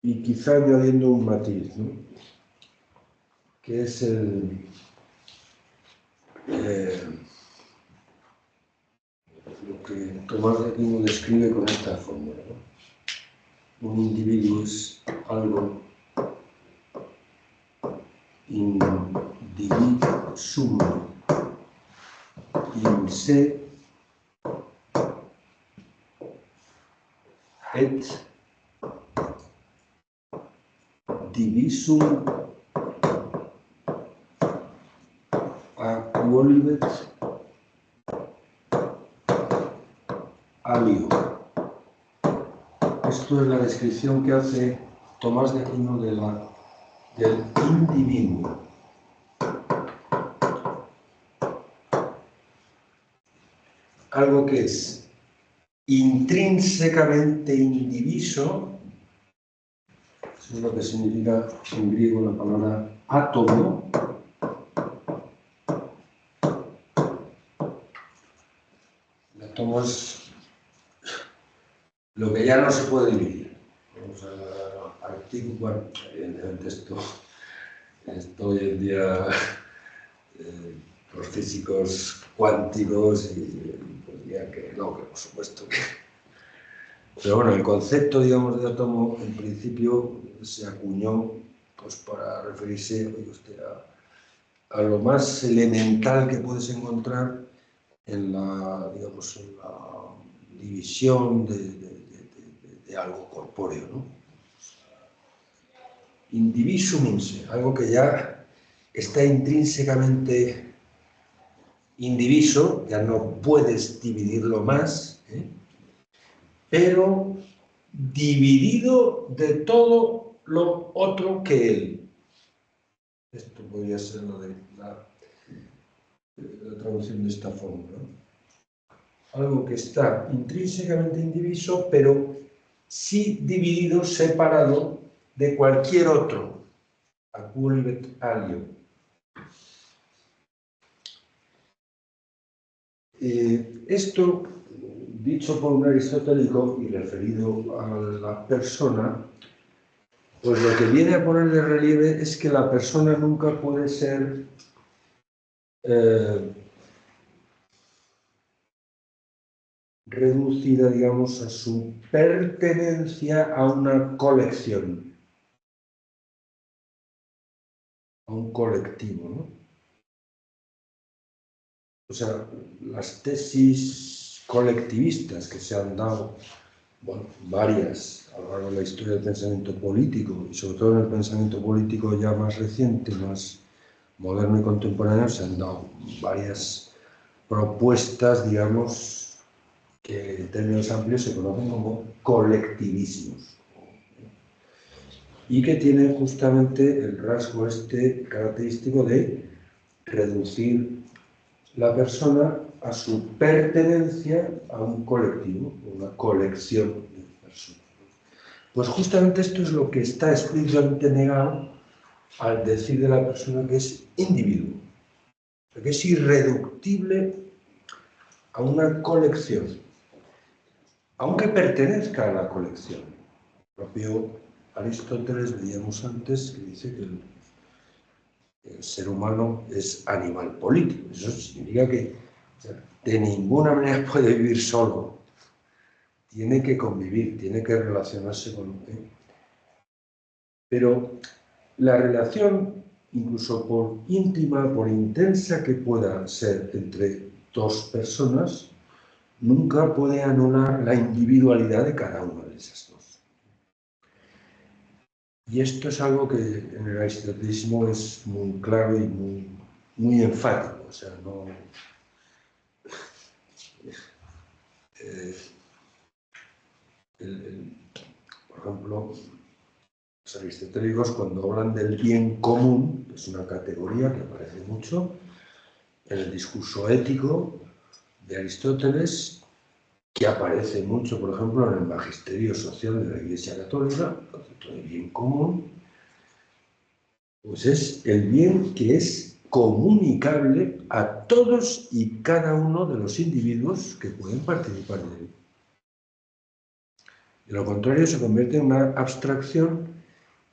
y quizá añadiendo un matiz, ¿no? Que es lo que Tomás de Aquino describe con esta fórmula, ¿no? Un individuo es algo indivisum in se et divisum a quolibet alio. Esto es la descripción que hace Tomás de Aquino del individuo. algo que es intrínsecamente indiviso. Eso es lo que significa en griego la palabra átomo. El átomo es lo que ya no se puede dividir. Vamos a artículo, bueno, evidentemente esto hoy en día los físicos cuánticos y pues dirían que no, que por supuesto que... Pero bueno, el concepto, digamos, de átomo en principio se acuñó pues para referirse, oye usted, a lo más elemental que puedes encontrar en la, digamos, en la división de algo corpóreo, ¿no? Indivisum in se, algo que ya está intrínsecamente indiviso, ya no puedes dividirlo más, pero dividido de todo lo otro que él. Esto podría ser lo de la traducción de esta forma, ¿no? Algo que está intrínsecamente indiviso, pero sí dividido, separado de cualquier otro. Acuolibet alio. Esto, dicho por un aristotélico y referido a la persona, pues lo que viene a poner de relieve es que la persona nunca puede ser reducida, digamos, a su pertenencia a una colección, a un colectivo, ¿no? O sea, las tesis colectivistas que se han dado, bueno, varias a lo largo de la historia del pensamiento político, y sobre todo en el pensamiento político ya más reciente, más moderno y contemporáneo, se han dado varias propuestas, digamos, que en términos amplios se conocen como colectivismos, y que tienen justamente el rasgo este característico de reducir la persona a su pertenencia a un colectivo, una colección de personas. Pues justamente esto es lo que está explícitamente negado al decir de la persona que es individuo, que es irreductible a una colección, aunque pertenezca a la colección. El propio Aristóteles, veíamos antes, que dice que el ser humano es animal político. Eso significa que de ninguna manera puede vivir solo. Tiene que convivir, tiene que relacionarse con... Pero la relación, incluso por íntima, por intensa que pueda ser entre dos personas, nunca puede anular la individualidad de cada una de esas dos. Y esto es algo que en el aristotelismo es muy claro y muy enfático. O sea, no... por ejemplo, los aristotélicos, cuando hablan del bien común, que es una categoría que aparece mucho en el discurso ético de Aristóteles, que aparece mucho, por ejemplo, en el magisterio social de la Iglesia Católica, el concepto de bien común, pues es el bien que es comunicable a todos y cada uno de los individuos que pueden participar de él. De lo contrario, se convierte en una abstracción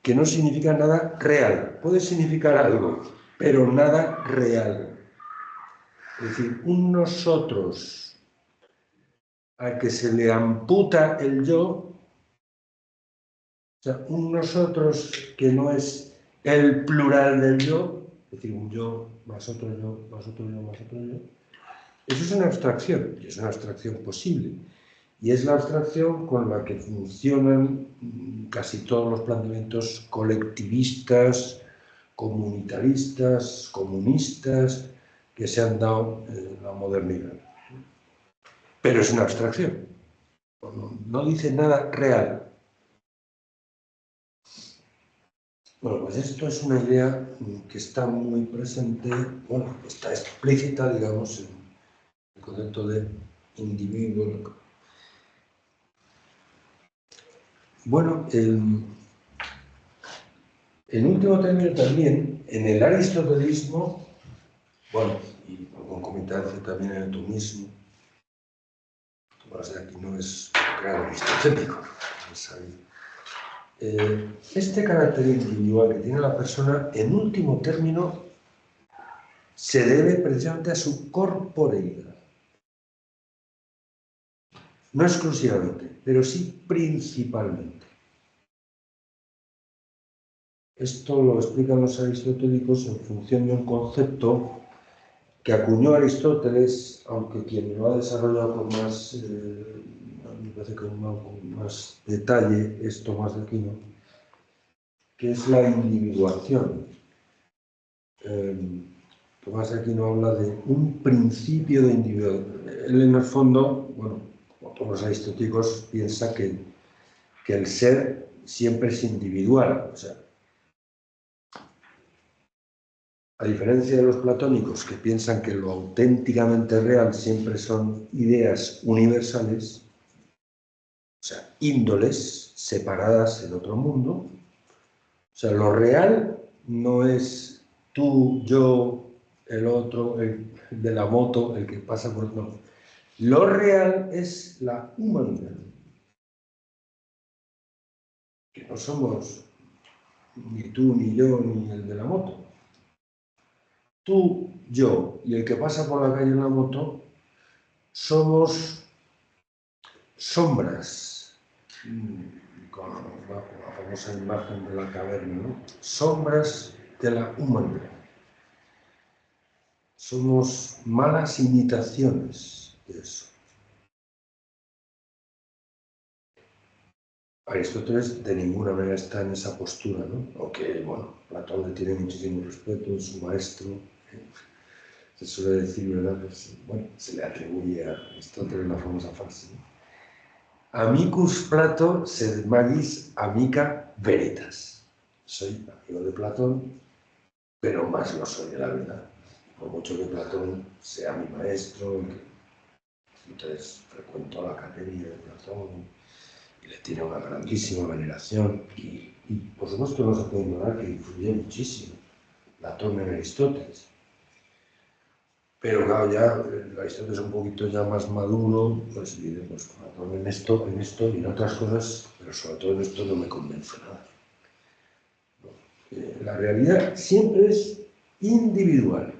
que no significa nada real. Puede significar algo, pero nada real. Es decir, un nosotros al que se le amputa el yo, o sea, un nosotros que no es el plural del yo, es decir, un yo más otro yo, más otro yo, más otro yo, eso es una abstracción, y es una abstracción posible. Y es la abstracción con la que funcionan casi todos los planteamientos colectivistas, comunitaristas, comunistas que se han dado en la modernidad. Pero es una abstracción, no dice nada real. Bueno, pues esto es una idea que está muy presente, bueno, está explícita, digamos, en el concepto de individuo. Bueno, en último término también, en el aristotelismo, bueno, y por concomitancia también en el tomismo, aquí no es creado aristotélico, ¿no? Es este carácter individual que tiene la persona, en último término, se debe precisamente a su corporeidad. No exclusivamente, pero sí principalmente. Esto lo explican los aristotélicos en función de un concepto que acuñó Aristóteles, aunque quien lo ha desarrollado con más, me parece que con más detalle, es Tomás de Aquino, que es la individuación. Tomás de Aquino habla de un principio de individuación. Él, en el fondo, bueno, como todos los aristotélicos, piensa que el ser siempre es individual. O sea, a diferencia de los platónicos, que piensan que lo auténticamente real siempre son ideas universales, o sea, índoles separadas en otro mundo. O sea, lo real no es tú, yo, el otro, el de la moto, el que pasa por... No. Lo real es la humanidad. Que no somos ni tú, ni yo, ni el de la moto. Tú, yo y el que pasa por la calle en la moto somos sombras, con la famosa imagen de la caverna, ¿no? Sombras de la humanidad. Somos malas imitaciones de eso. Aristóteles de ninguna manera está en esa postura, ¿no? Aunque, bueno, Platón le tiene muchísimo respeto, es su maestro. Se suele decir, ¿verdad? Pues, bueno, se le atribuye a Aristóteles la famosa frase, ¿no? Amicus Plato sed magis amica veritas. Soy amigo de Platón, pero más lo soy de la verdad. Por mucho que Platón sea mi maestro, entonces frecuento la academia de Platón y le tiene una grandísima veneración. Y por supuesto no se puede ignorar que influye muchísimo Platón en Aristóteles. Pero claro, ya Aristóteles es un poquito ya más maduro, pues dice, pues Platón en esto y en otras cosas, pero sobre todo en esto no me convence nada. La realidad siempre es individual.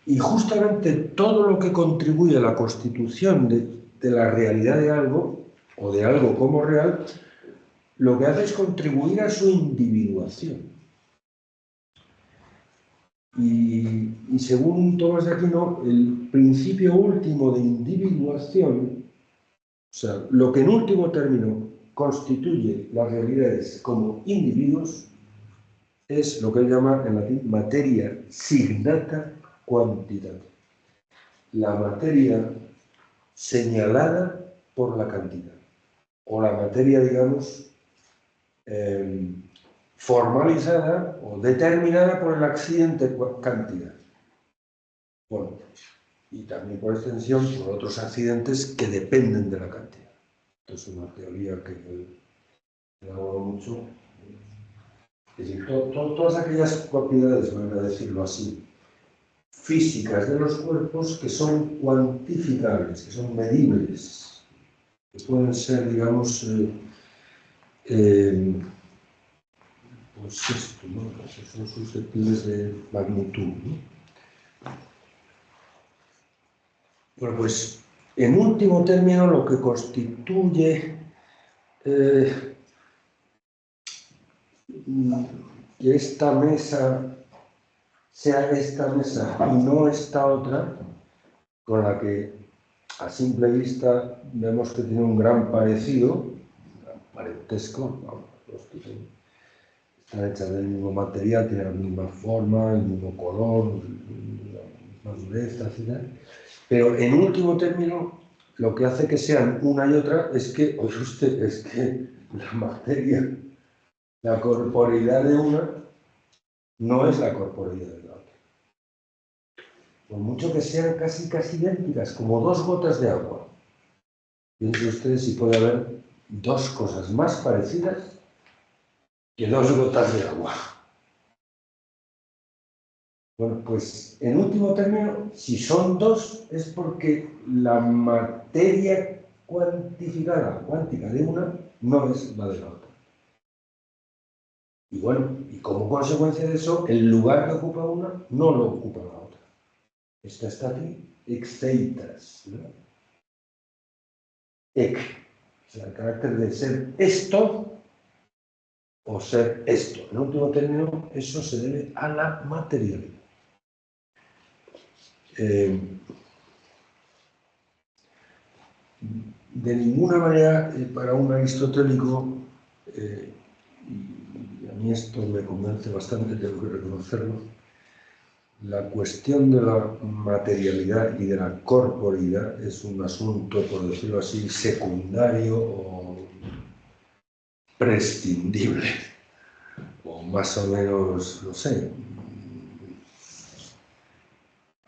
Y justamente todo lo que contribuye a la constitución de la realidad de algo, o de algo como real, lo que hace es contribuir a su individuación. Y según Tomás de Aquino, el principio último de individuación, o sea, lo que en último término constituye las realidades como individuos, es lo que él llama en latín materia signata quantitatem. La materia señalada por la cantidad. O la materia, digamos, formalizada o determinada por el accidente cantidad. Bueno, y también por extensión por otros accidentes que dependen de la cantidad. Esto es una teoría que elaboro mucho. Es decir, todas aquellas propiedades, voy a decirlo así, físicas de los cuerpos que son cuantificables, que son medibles, que pueden ser, digamos, pues esto, ¿no? Que son susceptibles de magnitud, ¿no? Bueno, pues en último término lo que constituye que esta mesa sea esta mesa y no esta otra, con la que a simple vista vemos que tiene un gran parecido, un gran parentesco, ¿no? Están hechas del mismo material, tienen la misma forma, el mismo color, la misma dureza, etc. Pero en último término, lo que hace que sean una y otra es que, oye usted, es que la materia, la corporeidad de una no es la corporeidad de la otra. por mucho que sean casi idénticas, como dos gotas de agua. Piensen ustedes si puede haber dos cosas más parecidas que dos gotas de agua. Bueno, pues en último término, si son dos, es porque la materia cuantificada, cuántica de una, no es la de la otra. Y bueno, y como consecuencia de eso, el lugar que ocupa una no lo ocupa la otra. Esta está aquí, exceitas, ¿no? Ec, o sea, el carácter de ser esto o ser esto. En último término, eso se debe a la materialidad. De ninguna manera, para un aristotélico, y a mí esto me convence bastante, tengo que reconocerlo, la cuestión de la materialidad y de la corporeidad es un asunto, por decirlo así, secundario o prescindible, o más o menos, no sé.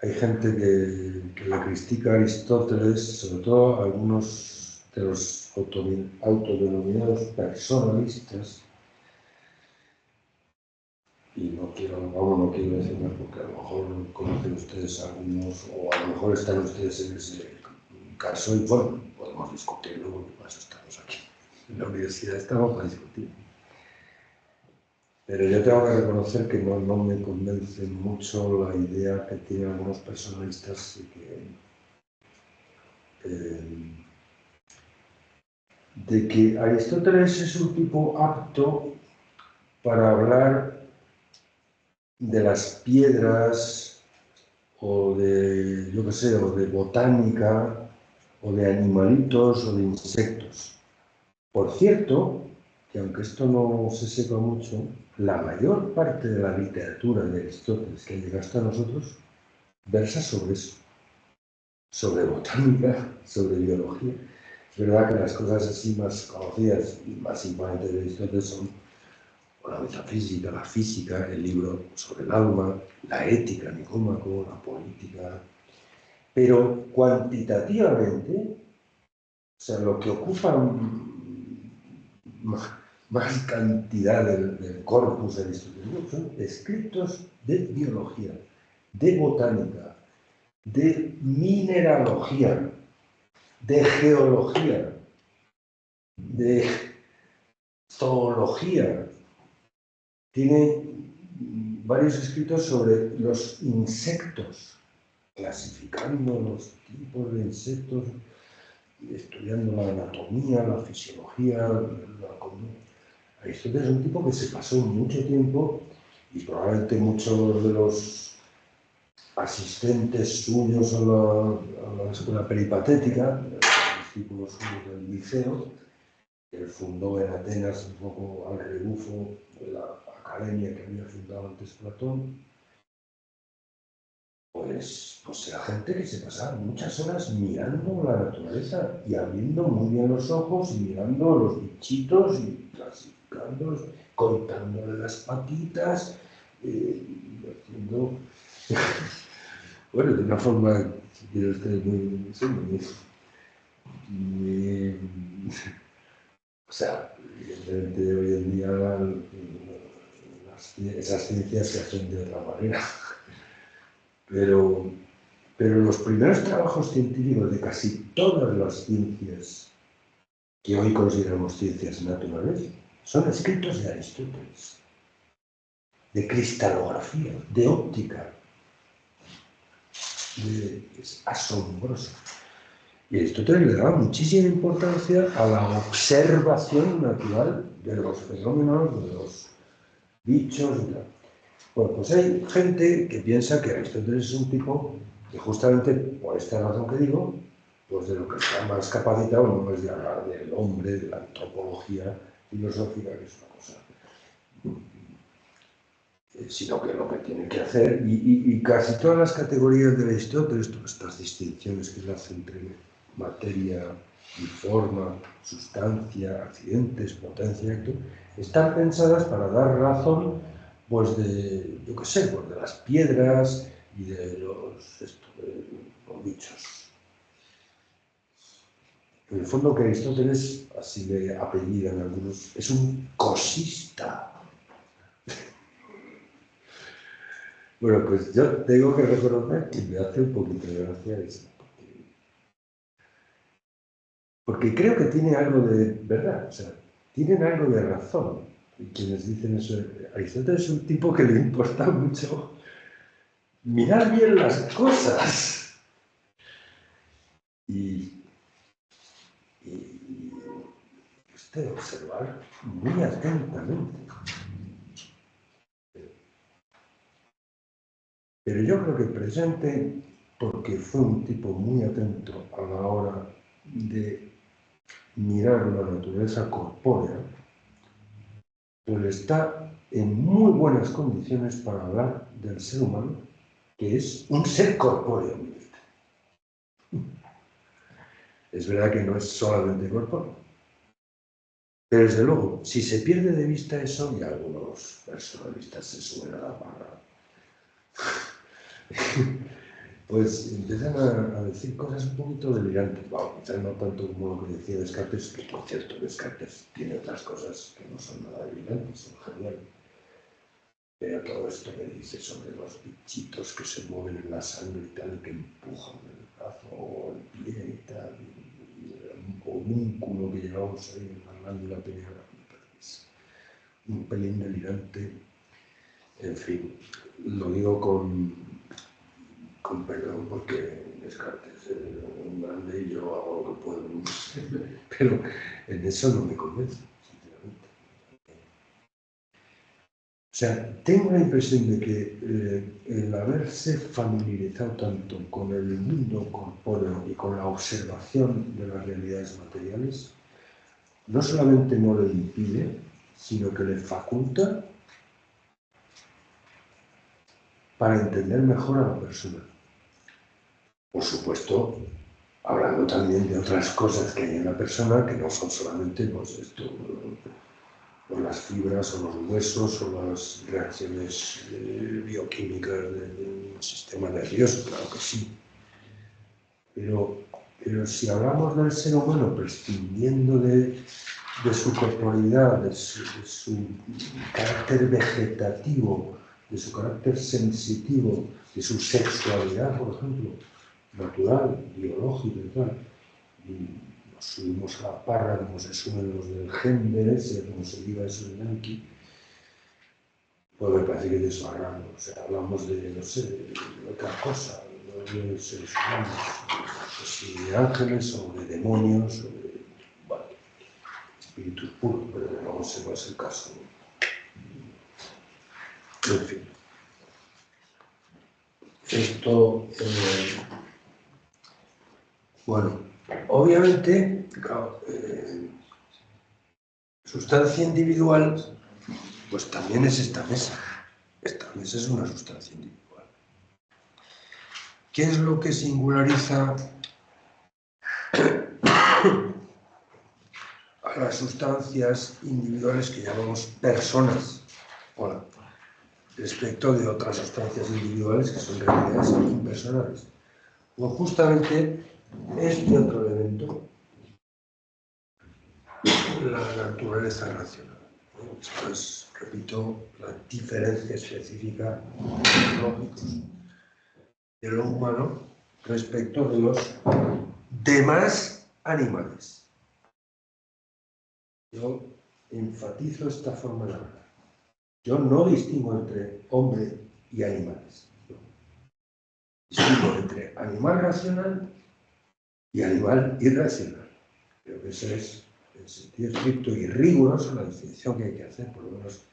Hay gente que le critica a Aristóteles, sobre todo algunos de los autodenominados personalistas, y no quiero decir más porque a lo mejor conocen ustedes a algunos, o a lo mejor están ustedes en ese caso, y bueno, podemos discutirlo, porque para eso estamos aquí. En la universidad estamos para discutir. Pero yo tengo que reconocer que no me convence mucho la idea que tienen algunos personalistas de que Aristóteles es un tipo apto para hablar de las piedras o de, yo qué sé, o de botánica o de animalitos o de insectos. Por cierto, que aunque esto no se sepa mucho, la mayor parte de la literatura de Aristóteles que llega hasta nosotros versa sobre eso, sobre botánica, sobre biología. Es verdad que las cosas así más conocidas y más imponentes de Aristóteles son la metafísica, la física, el libro sobre el alma, la ética, Nicómaco, la política. Pero cuantitativamente, o sea, lo que ocupa más cantidad del corpus aristotélico son escritos de biología, de botánica, de mineralogía, de geología, de zoología. Tiene varios escritos sobre los insectos, clasificando los tipos de insectos, estudiando la anatomía, la fisiología, la conducta. Aristóteles es un tipo que se pasó mucho tiempo y probablemente muchos de los asistentes suyos a la escuela peripatética, los discípulos suyos del Liceo, que él fundó en Atenas un poco al rebufo de la academia que había fundado antes Platón, pues era gente que se pasaba muchas horas mirando la naturaleza y abriendo muy bien los ojos y mirando los bichitos y clasificándolos, cortándole las patitas, haciendo... bueno, de una forma, si quiere usted, o sea, evidentemente hoy en día esas ciencias se hacen de otra manera. Pero los primeros trabajos científicos de casi todas las ciencias que hoy consideramos ciencias naturales son escritos de Aristóteles, de cristalografía, de óptica. Es asombroso. Y Aristóteles le daba muchísima importancia a la observación natural de los fenómenos, de los bichos y tal. Bueno, pues hay gente que piensa que Aristóteles es un tipo que justamente por esta razón que digo, pues de lo que está más capacitado no es de hablar del hombre, de la antropología filosófica, que es una cosa, sino que lo que tiene que hacer, y casi todas las categorías de Aristóteles, todas estas distinciones que él hace entre materia y forma, sustancia, accidentes, potencia, acto, están pensadas para dar razón pues de, yo qué sé, pues de las piedras, y de los bichos. En el fondo que Aristóteles, así le apellidan algunos, es un cosista. Bueno, pues yo tengo que reconocer que me hace un poquito de gracia eso. Porque creo que tiene algo de verdad, o sea, tienen algo de razón. Y quienes dicen eso, Aristóteles es un tipo que le importa mucho mirar bien las cosas. Y usted observar muy atentamente. Pero yo creo que presente, porque fue un tipo muy atento a la hora de mirar la naturaleza corpórea, pues está en muy buenas condiciones para hablar del ser humano, que es un ser corpóreo. Es verdad que no es solamente corpóreo, pero desde luego, si se pierde de vista eso, y algunos personalistas se suben a la barra, pues empiezan a decir cosas un poquito delirantes. Bueno, quizás no tanto como lo que decía Descartes, que por cierto Descartes tiene otras cosas que no son nada delirantes, son geniales. Pero todo esto que dice sobre los bichitos que se mueven en la sangre y tal, que empujan el brazo o el pie y tal, y el homúnculo que llevamos ahí en la glándula pineal, es un pelín delirante. En fin, lo digo con perdón, porque Descartes es un grande y yo hago lo que puedo, pero en eso no me convence, sinceramente. O sea, tengo la impresión de que el haberse familiarizado tanto con el mundo corpóreo y con la observación de las realidades materiales, no solamente no le impide, sino que le faculta para entender mejor a la persona. Por supuesto, hablando también de otras cosas que hay en la persona que no son solamente por las fibras o los huesos o las reacciones bioquímicas del sistema nervioso, claro que sí. Pero si hablamos del ser humano prescindiendo de su corporalidad, de su carácter vegetativo, de su carácter sensitivo, de su sexualidad, por ejemplo, natural, biológica y tal, y nos subimos a la parra como se suben los del género ese, como se diga eso en Yankee, pues me parece que de eso hablamos. O sea, hablamos de, no sé, de otra cosa, no de seres humanos, pues, de ángeles o de demonios o de, bueno, espíritus puros, pero no, ese no es el caso. En fin. Esto, bueno, obviamente, claro, sustancia individual, pues también es esta mesa. Esta mesa es una sustancia individual. ¿Qué es lo que singulariza a las sustancias individuales que llamamos personas? Bueno, respecto de otras sustancias individuales que son realidades impersonales. Pues justamente este otro elemento, la naturaleza racional. Esto es, repito, la diferencia específica lógica de lo humano respecto de los demás animales. Yo enfatizo esta forma de hablar. Yo no distingo entre hombre y animales. Distingo entre animal racional y animal irracional. Creo que esa es, en sentido estricto y riguroso, la distinción que hay que hacer, por lo menos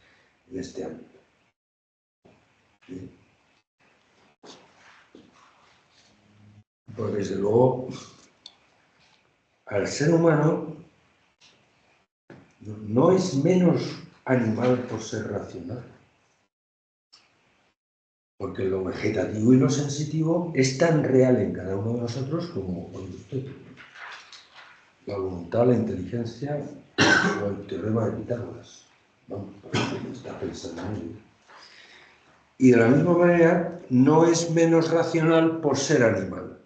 en este ámbito. Bien. Pues desde luego, al ser humano no es menos animal por ser racional. Porque lo vegetativo y lo sensitivo es tan real en cada uno de nosotros como usted. La voluntad, la inteligencia o el teorema de Pitágoras. Vamos, está pensando en ello. y de la misma manera no es menos racional por ser animal.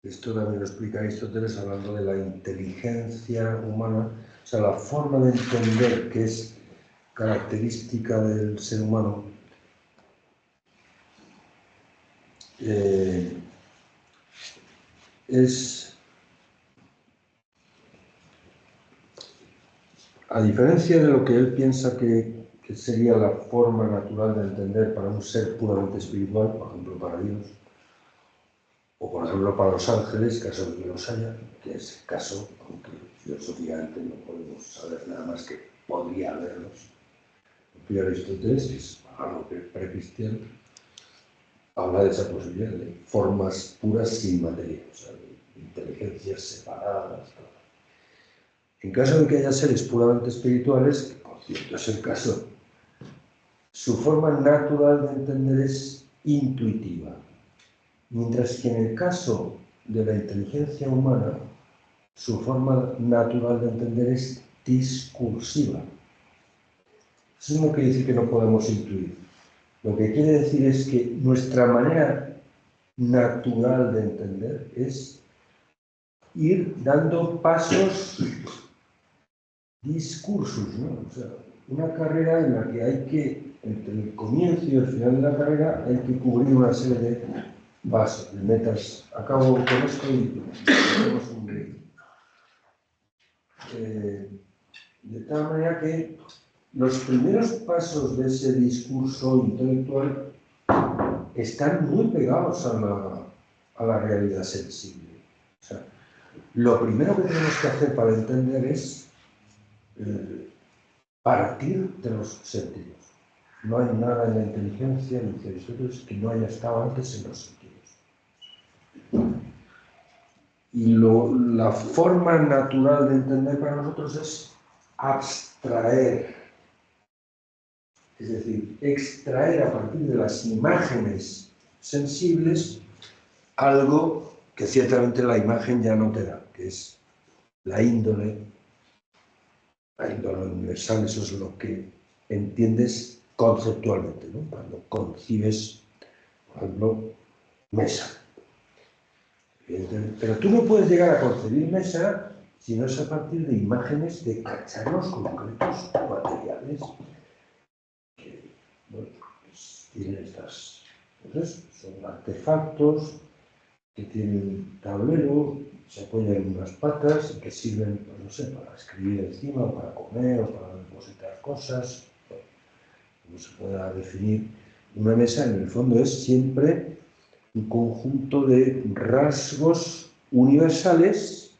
Esto también lo explica Aristóteles hablando de la inteligencia humana, o sea, la forma de entender que es característica del ser humano. Es, a diferencia de lo que él piensa que sería la forma natural de entender para un ser puramente espiritual, por ejemplo para Dios, o por ejemplo para los ángeles, caso de que los haya, que es el caso, aunque filosóficamente no podemos saber nada más que podría haberlos. El Aristóteles, que es algo precristiano, habla de esa posibilidad de formas puras sin materia, o sea, de inteligencias separadas. Todo. En caso de que haya seres puramente espirituales, que por cierto es el caso, su forma natural de entender es intuitiva, mientras que en el caso de la inteligencia humana, su forma natural de entender es discursiva. Eso no quiere decir que no podamos intuir. Lo que quiere decir es que nuestra manera natural de entender es ir dando pasos discursos, ¿no? O sea, una carrera en la que hay que, entre el comienzo y el final de la carrera, hay que cubrir una serie de pasos, de metas. Acabo con esto y tenemos un break. De tal manera que los primeros pasos de ese discurso intelectual están muy pegados a la realidad sensible. O sea, lo primero que tenemos que hacer para entender es partir de los sentidos. No hay nada en la inteligencia, ni en Aristóteles, que no haya estado antes en los sentidos. Y la forma natural de entender para nosotros es abstraer, es decir, extraer a partir de las imágenes sensibles algo que ciertamente la imagen ya no te da, que es la índole universal. Eso es lo que entiendes conceptualmente, ¿no? Cuando concibes, por ejemplo, mesa. Pero tú no puedes llegar a concebir mesa si no es a partir de imágenes de cacharros concretos materiales que, bueno, pues, tienen estas cosas, son artefactos que tienen tablero, se apoyan en unas patas y que sirven, pues no sé, para escribir encima, para comer o para depositar cosas. Como se pueda definir, una mesa en el fondo es siempre un conjunto de rasgos universales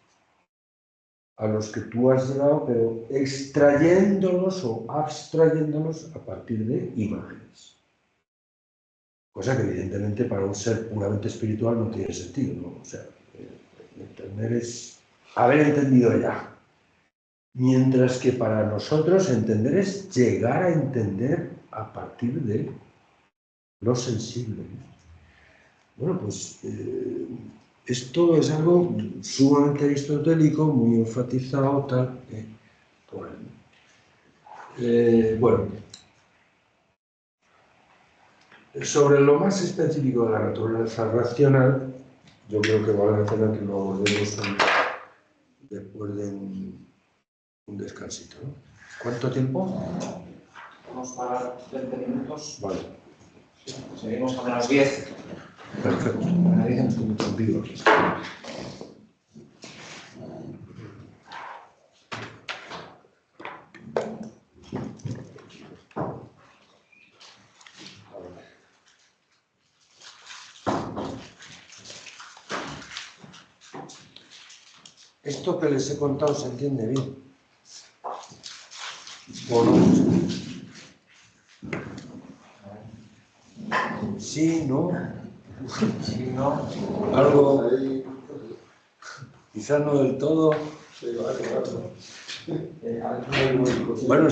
a los que tú has llegado, pero extrayéndolos o abstrayéndolos a partir de imágenes. Cosa que evidentemente para un ser puramente espiritual no tiene sentido, ¿no? O sea, entender es haber entendido ya. Mientras que para nosotros entender es llegar a entender a partir de lo sensible. Bueno, pues esto es algo sumamente aristotélico, muy enfatizado, tal. Bueno, sobre lo más específico de la naturaleza racional, yo creo que vale la pena que lo abordemos después de un descansito, ¿no? ¿Cuánto tiempo? Vamos para 20 minutos. Vale. Seguimos a las 10. Perfecto. Contigo. Esto que les he contado se entiende bien. ¿O no? Sí, ¿no? Sí, no. Algo, quizá no del todo. Bueno,